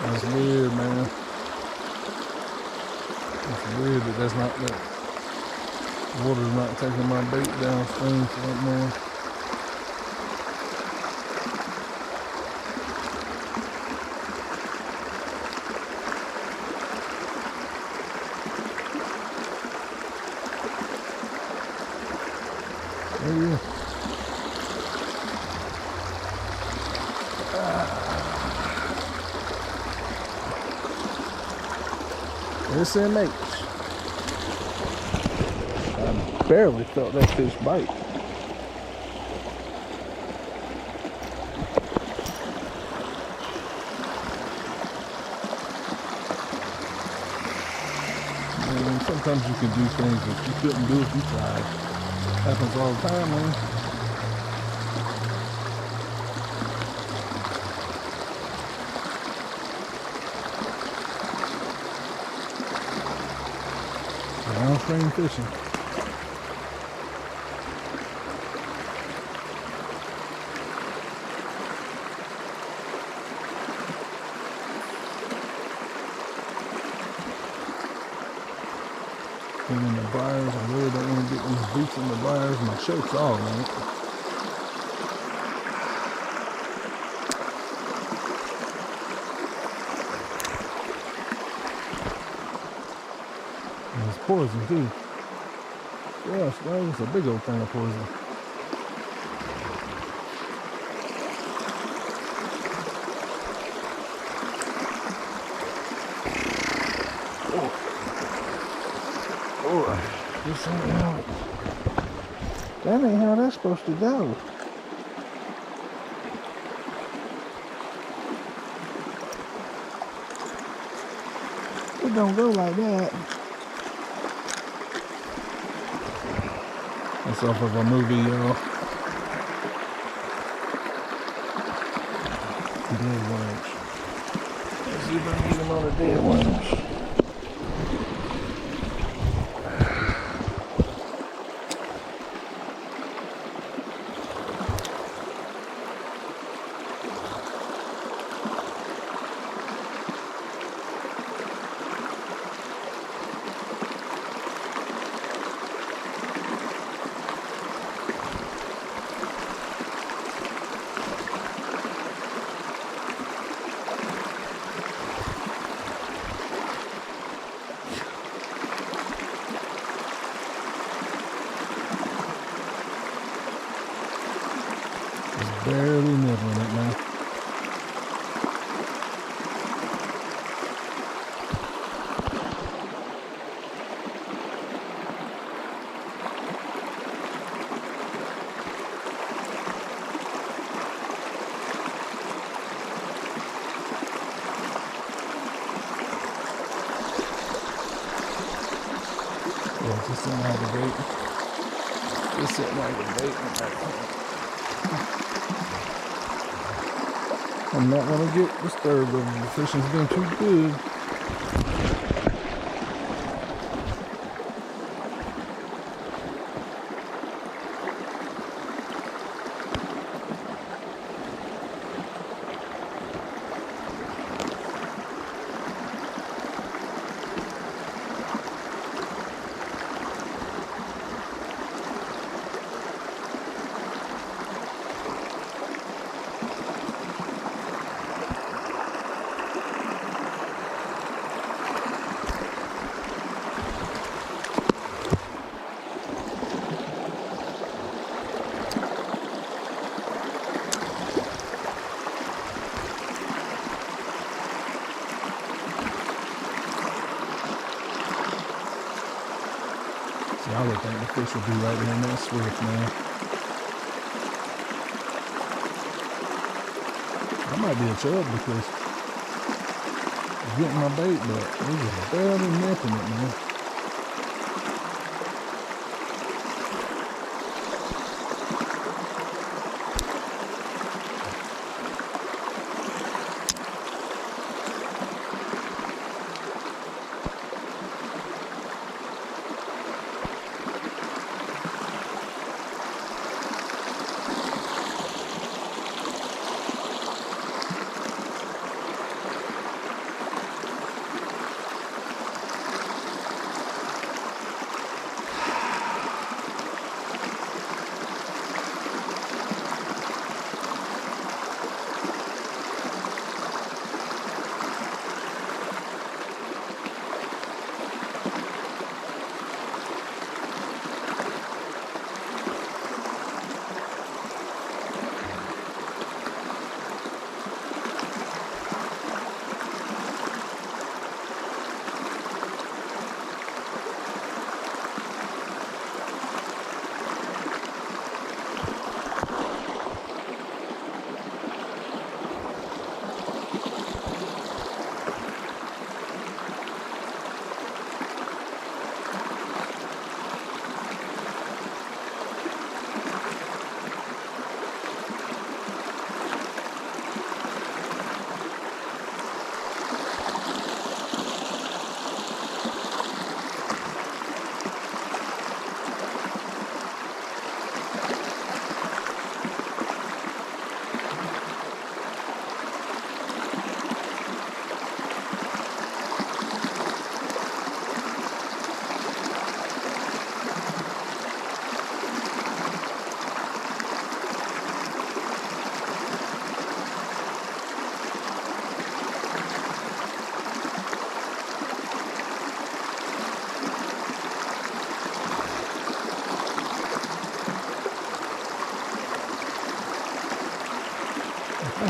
That's weird, man. It's weird that that's not that. Water's not taking my bait downstream for that more. Yeah. SMH. I barely felt that fish bite. Man, sometimes you can do things that you couldn't do if you tried. Happens all the time, man. Downstream fishing. And in the briars, I really don't want to get these boots in the briars. My shirt's all on it. And it's poison too. Gosh, that's a big old thing of poison. Oh, this something else. That ain't how that's supposed to go. It don't go like that. That's off of a movie, y'all. Dead worms. Let's see if I can get them on the dead worms. Barely nibbling it now. Yeah, just sitting like a bait. Just sitting like a bait. I'm not gonna get disturbed, but the fishing's been too good. I would think the fish would be right there in that swift, man. That might be a chub because it's getting my bait, but it's just barely nipping it, man.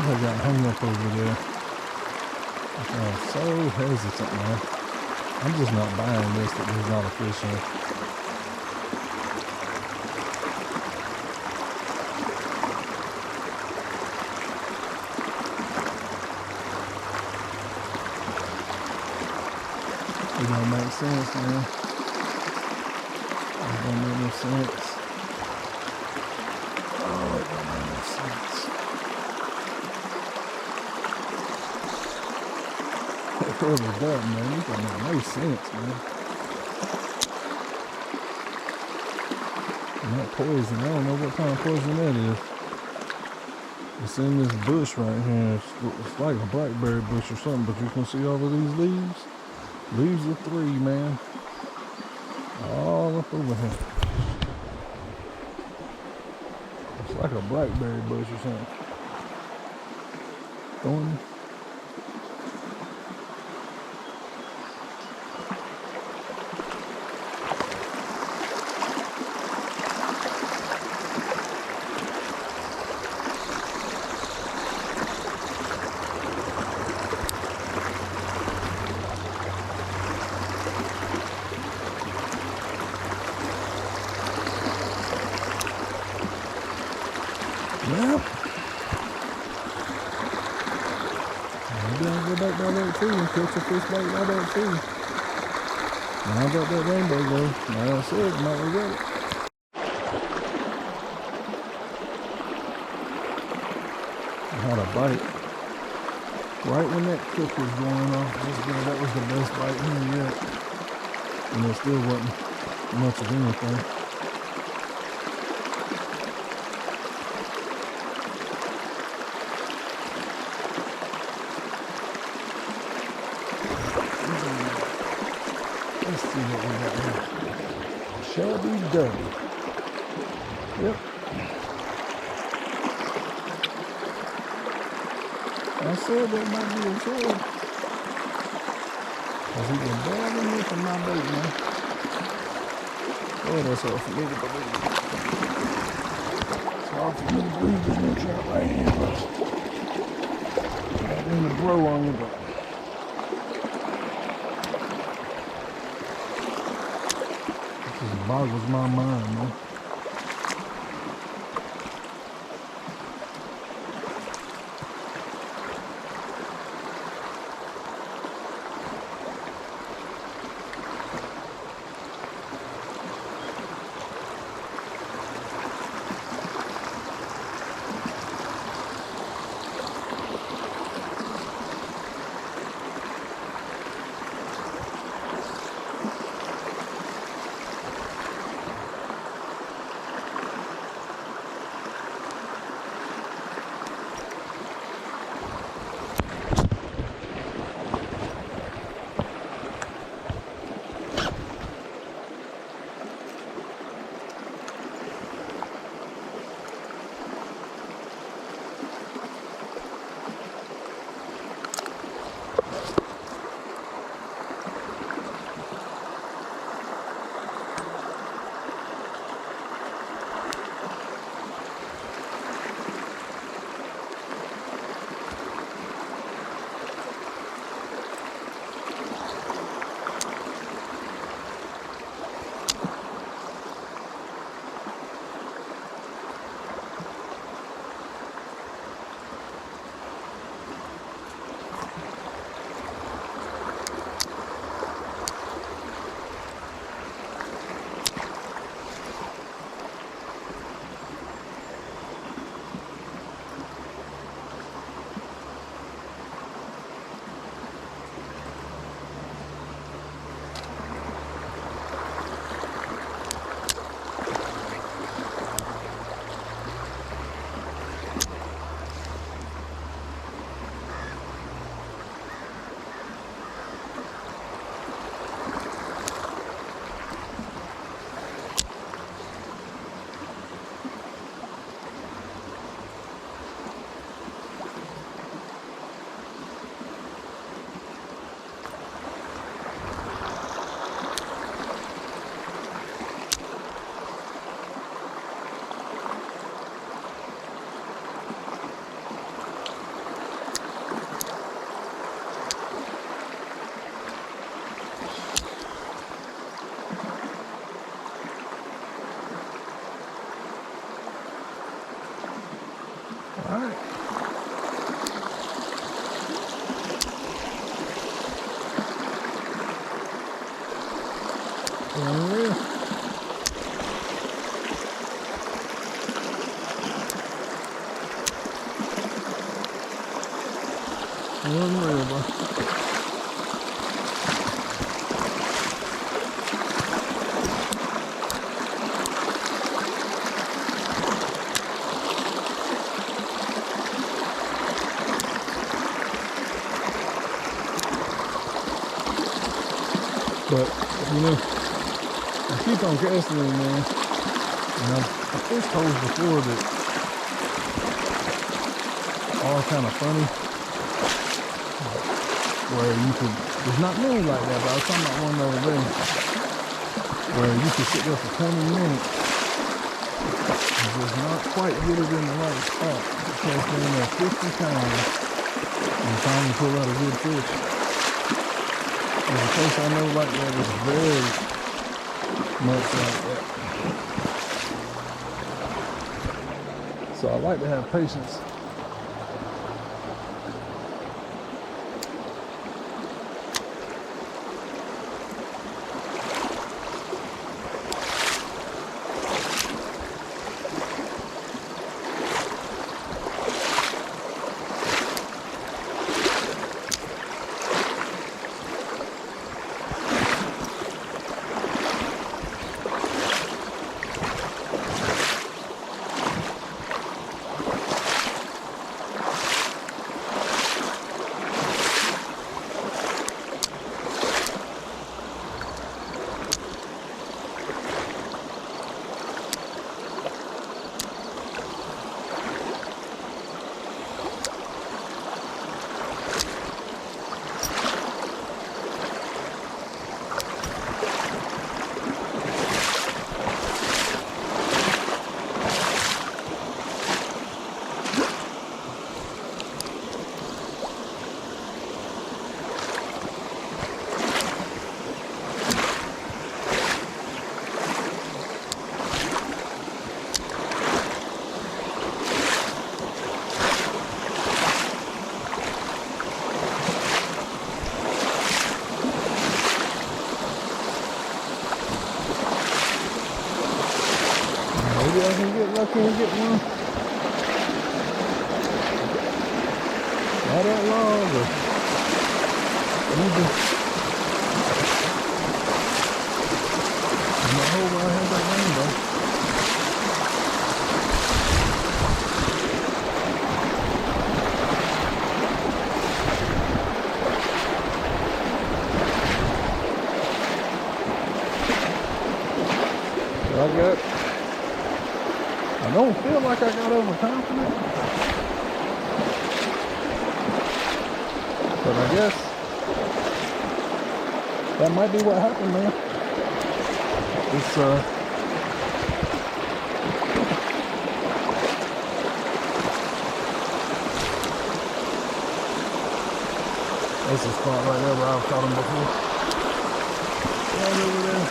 I got hung up over there. I'm so hesitant, man. I'm just not buying this that there's not a fish in. sense, man. It don't make no sense. Oh, it don't make no sense. It really does, man. It don't make no sense, man. And that poison, I don't know what kind of poison that is. It's in this bush right here. It's like a blackberry bush or something, but you can see all of these leaves. Leaves of 3, man. All up over here. It's like a blackberry bush or something. Thorny. Yep. Maybe I'll go back by that tree and catch a fish back by that tree. Now I got that rainbow though. Like I said, I might regret it. I had a bite. Right when that cook was going off, that was the best bite here yet. And it still wasn't much of anything. Let's see what we got here. Shelby Dove. Yep. I said that might be a trade. Cause he been bothering me for my bait, man. Oh, that's hard for me to believe. It's hard for me to believe there's no trout right here, but I didn't grow on you, but this just boggles my mind, man. All right. Unreal, bro. But, you know, I keep on casting it, man. And I fished holes before that are kind of funny. Where you could, there's not many like that, but I was talking about one the other day. Where you could sit there for 20 minutes and just not quite get it in the right spot. Cast in there 50 times and finally pull out a good fish. There's a place I know like that is very much like that. So I like to have patience. Maybe I can get lucky and get one. Not that long, but maybe. And I hope I have that rainbow. I don't feel like I got overconfident, but I guess that might be what happened, man. It's that's a spot right there where I've caught them before. Right over there.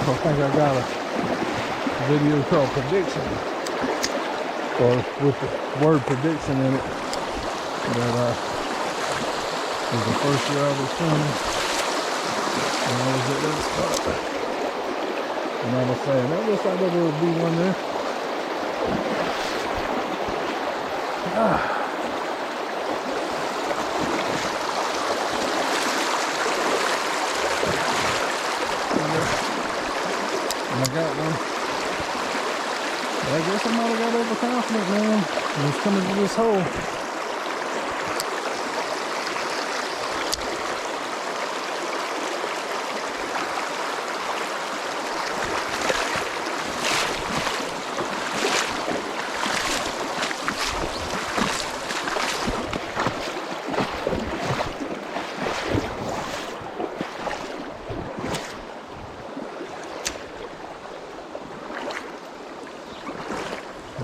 I think I got a video called Prediction, or with the word prediction in it, that was the first year I was filming, and I was at that spot, and I was saying, that looks like there would be one there. I got one. But I guess I might have got overconfident, man. I was coming to this hole.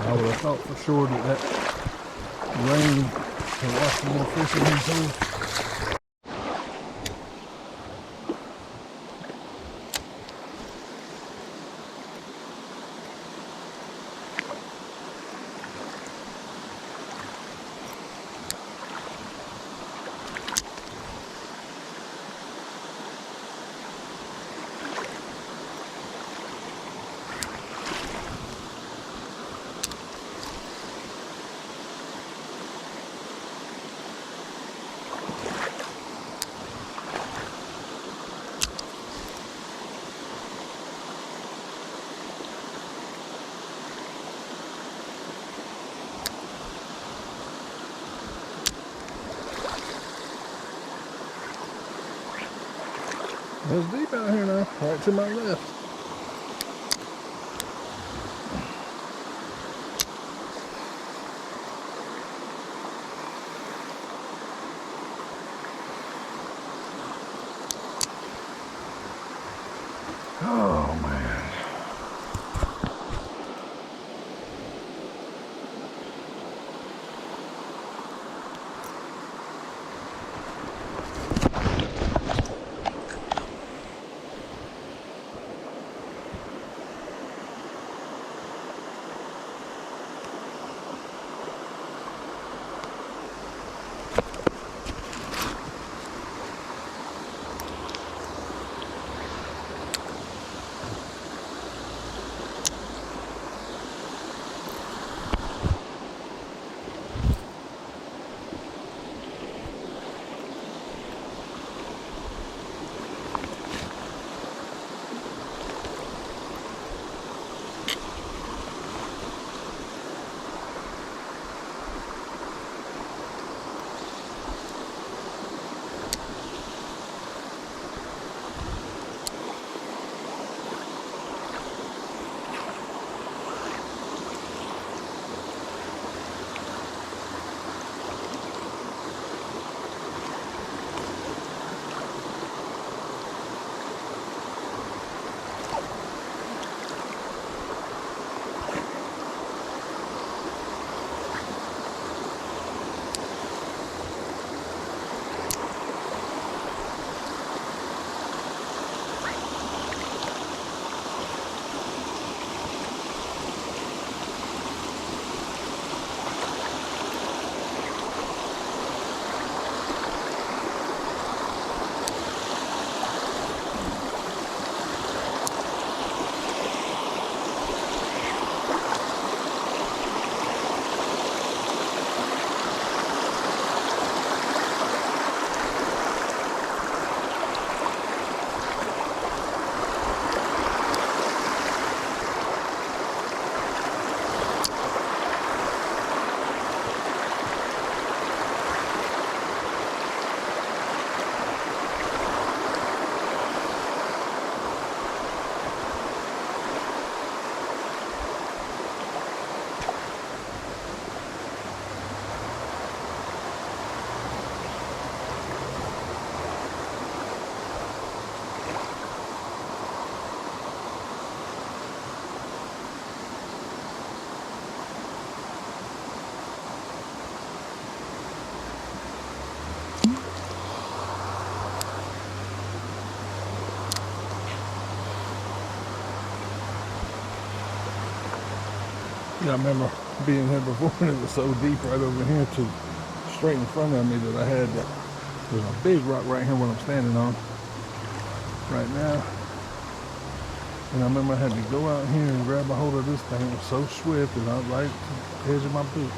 I would have thought for sure that rain can wash some more fish in these holes. It's deep out here now, right to my left. Oh man. Yeah, I remember being here before and it was so deep right over here to straight in front of me that I had there's a big rock right here what I'm standing on right now. And I remember I had to go out here and grab a hold of this thing. It was so swift and I was right to the edge of my boot.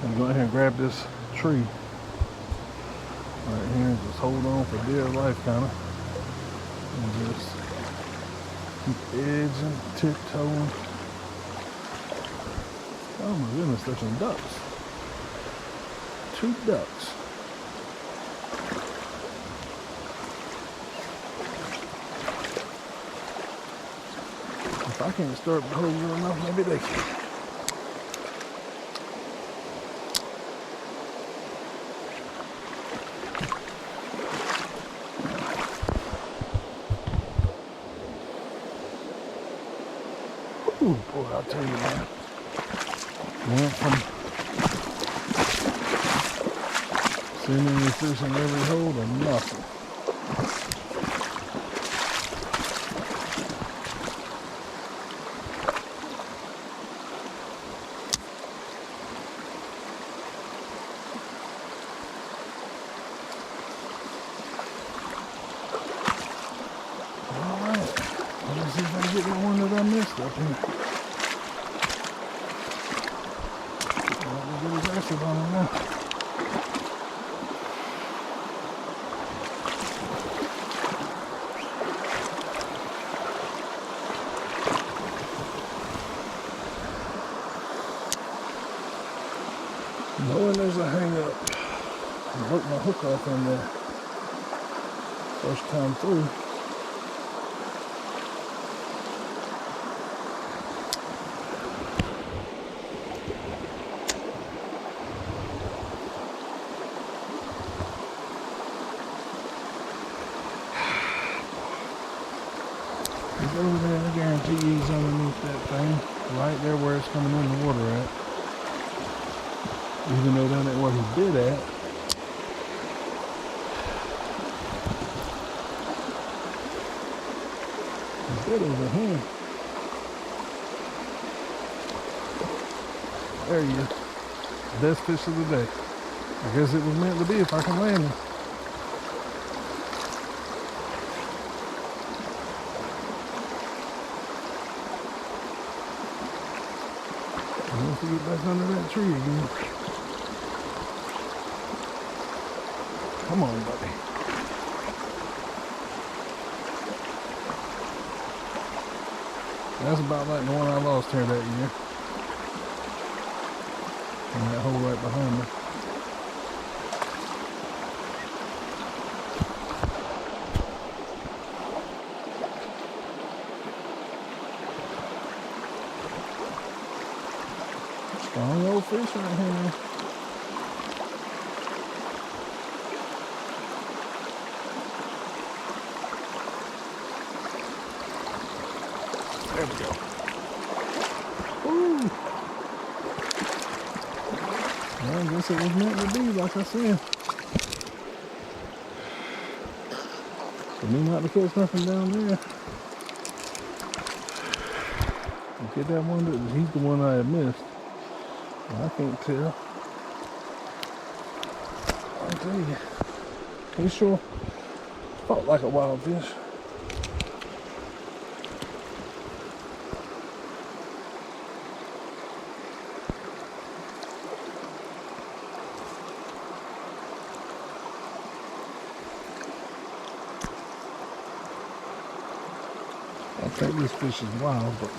And go ahead and grab this tree right here and just hold on for dear life kinda. And just keep edging, tiptoeing. Oh my goodness, there's some ducks. 2 ducks. If I can't start the hole good enough, maybe they can. Ooh, boy, I'll tell you, man. Went from seeing any fish in every hole to nothing. Alright, let's see if I can get that one that I missed up here. I'll get his acid on him now. Knowing there's a hang up. I broke my hook off in there first time through. He's over there, I guarantee you he's underneath that thing, right there where it's coming in the water at. Even though that ain't where he bit at. He bit over here. There you go. Best fish of the day. I guess it was meant to be if I can land him. Once you get back under that tree again. Come on, buddy. That's about like the one I lost here that year. And that hole right behind me. Strong old fish right here, man. There we go. Woo! Well, I guess it was meant to be, like I said. For me not to catch nothing down there. Get that one, he's the one I had missed. I can't tell. I'll tell you. He sure fought like a wild fish. I think this fish is wild, but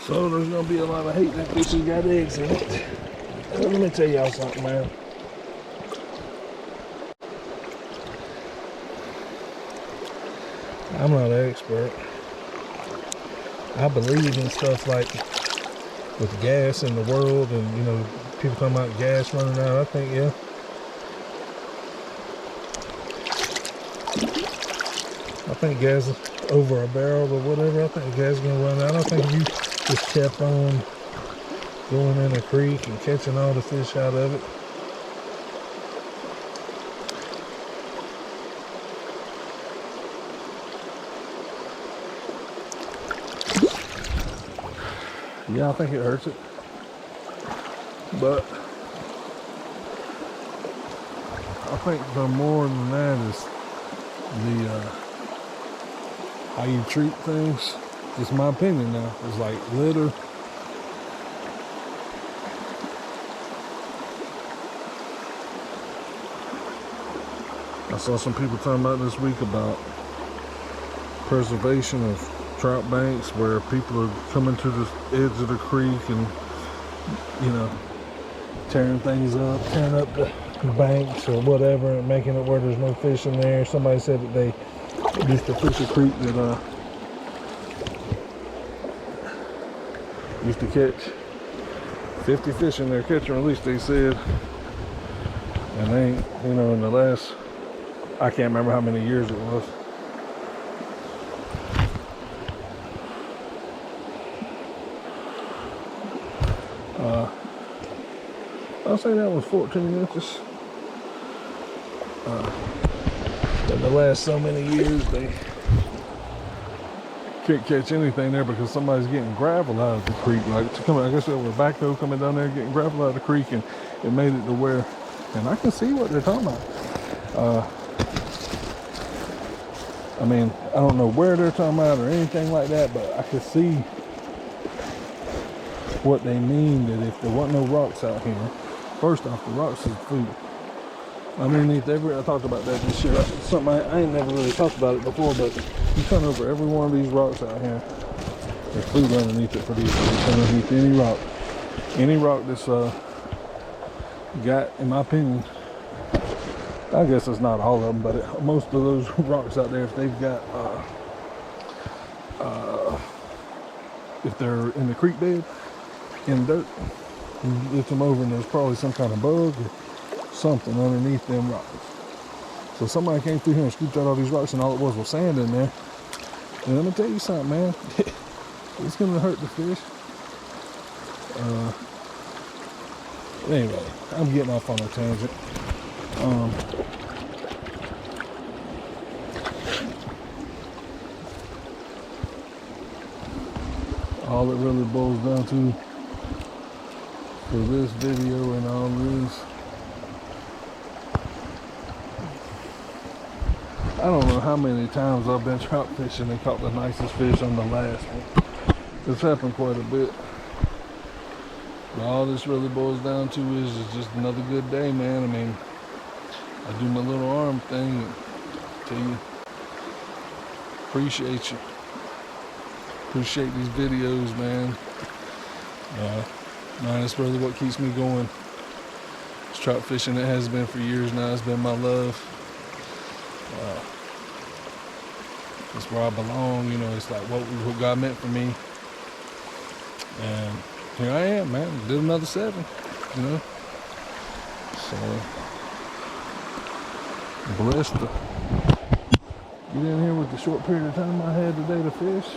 so there's gonna be a lot of hate that fish has got eggs in it. Let me tell y'all something, man. I'm not an expert. I believe in stuff like with gas in the world and, you know, people talking about gas running out. I think, yeah. I think gas is over a barrel or whatever. I think gas is gonna run out. I don't think you just kept on going in a creek and catching all the fish out of it. Yeah, I think it hurts it. But I think the more than that is the how you treat things. It's my opinion now. It's like litter. I saw some people talking about this week about preservation of trout banks where people are coming to the edge of the creek and, you know, tearing things up, tearing up the banks or whatever and making it where there's no fish in there. Somebody said that they used to fish a creek that used to catch 50 fish in there, catch and release, they said. And they, you know, in the last, I can't remember how many years it was. I'll say that was 14 inches. In the last so many years, they can't catch anything there because somebody's getting gravel out of the creek. Like to come, I guess there was a backhoe coming down there getting gravel out of the creek, and it made it to where, and I can see what they're talking about. I mean, I don't know where they're talking about or anything like that, but I can see what they mean, that if there wasn't no rocks out here, first off, the rocks is food. Underneath I talked about that this year. Something I ain't never really talked about it before, but you turn over every one of these rocks out here, there's food underneath it pretty easily. Underneath any rock that's got, in my opinion, I guess it's not all of them, but most of those rocks out there, if they've got, if they're in the creek bed, in dirt, you lift them over and there's probably some kind of bug or something underneath them rocks. So somebody came through here and scooped out all these rocks and all it was sand in there. And let me tell you something, man. It's gonna hurt the fish. Anyway, I'm getting off on a tangent. All it really boils down to for this video and all this, I don't know how many times I've been trout fishing and caught the nicest fish on the last one. It's happened quite a bit. But all this really boils down to is just another good day, man. I mean, I do my little arm thing and tell you, appreciate you. Appreciate these videos, man. Man, that's really what keeps me going. It's trout fishing. It has been for years now. It's been my love. It's where I belong. You know, it's like what God meant for me. And here I am, man. Did another 7. You know. So blessed to get in here with the short period of time I had today to fish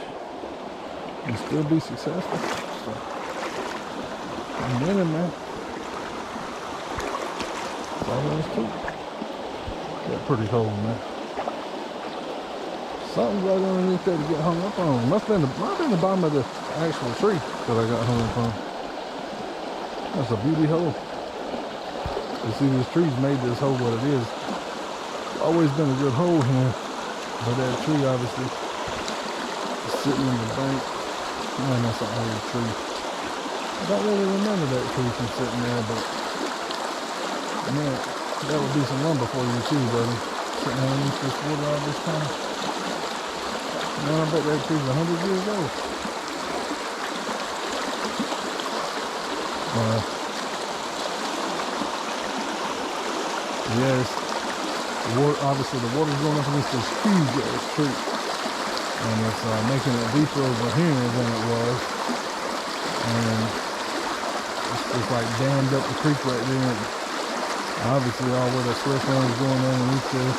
and still be successful. So I'm winning, man. That's all there is to it. Got pretty cold, man. Something's right underneath there to get hung up on. Might have been the bottom of the actual tree that I got hung up on. That's a beauty hole. You see, this tree's made this hole what it is. Always been a good hole here, but that tree obviously is sitting in the bank. Man, that's an old tree. I don't really remember that tree from sitting there, but man, that would be some lumber for you too, buddy. Sitting underneath this water all this time. Man, I bet that tree's 100 years old. Yes, obviously the water's going up against this huge ass tree, and it's making it deeper over here than it was, and it's like dammed up the creek right there. And obviously, all where the swift run is going underneath there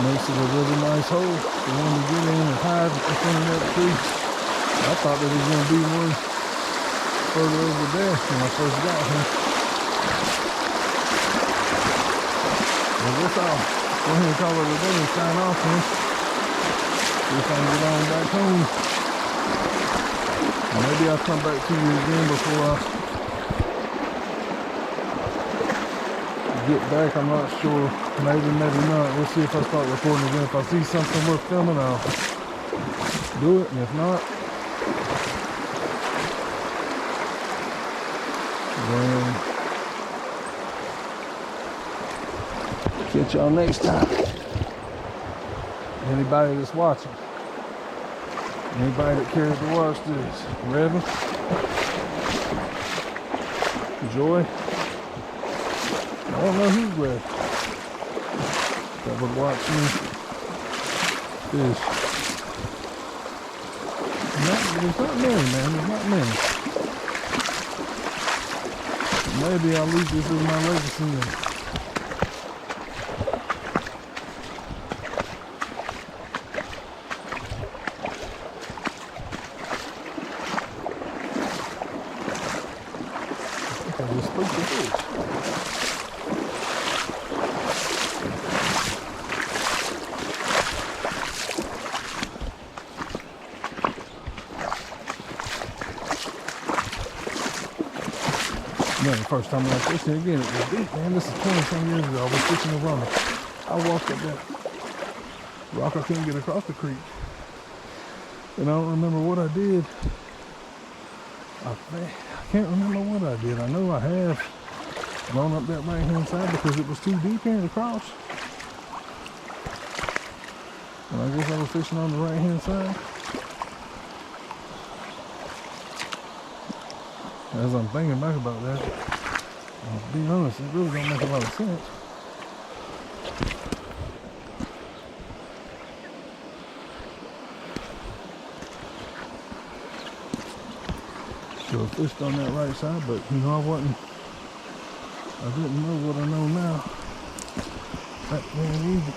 makes it a really nice hole for one to get in and hide in front of that tree. I thought there was going to be one further over there when I first got here. Well, guess I'll go ahead and call it a day and sign off here. See if I can get on back home. And maybe I'll come back to you again before I get back. I'm not sure. Maybe, maybe not. We'll see if I start recording again. If I see something worth filming, I'll do it. And if not, then catch y'all next time. Anybody that's watching, anybody that cares to watch this, Reverend, Joy, I don't know who's left that would watch me fish. There's not many, man. There's not many. Maybe I'll leave this as my legacy. I just spoke the fish. Man, the first time I was fishing again, it was deep, man. This is 20-some years ago. I was fishing in Rona. I walked up that rock. I couldn't get across the creek. And I don't remember what I did. I can't remember what I did. I know I have gone up that right-hand side because it was too deep here to cross. And I guess I was fishing on the right-hand side. As I'm thinking back about that, I'll be honest, it really don't make a lot of sense. Should have fished on that right side, but you know, I didn't know what I know now. Back then either.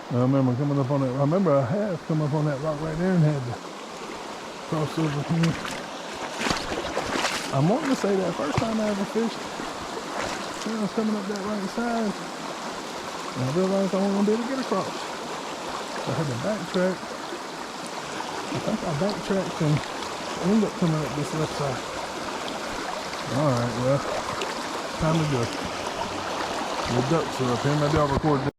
I remember coming up on that. I remember I have come up on that rock right there and had to cross over here. I'm wanting to say that first time I ever fished, I was coming up that right side, and I realized I wasn't gonna be able to get across. So I had to backtrack. I think I backtracked and ended up coming up this left side. All right, well, time to go. The ducks are up here. Maybe I'll record this.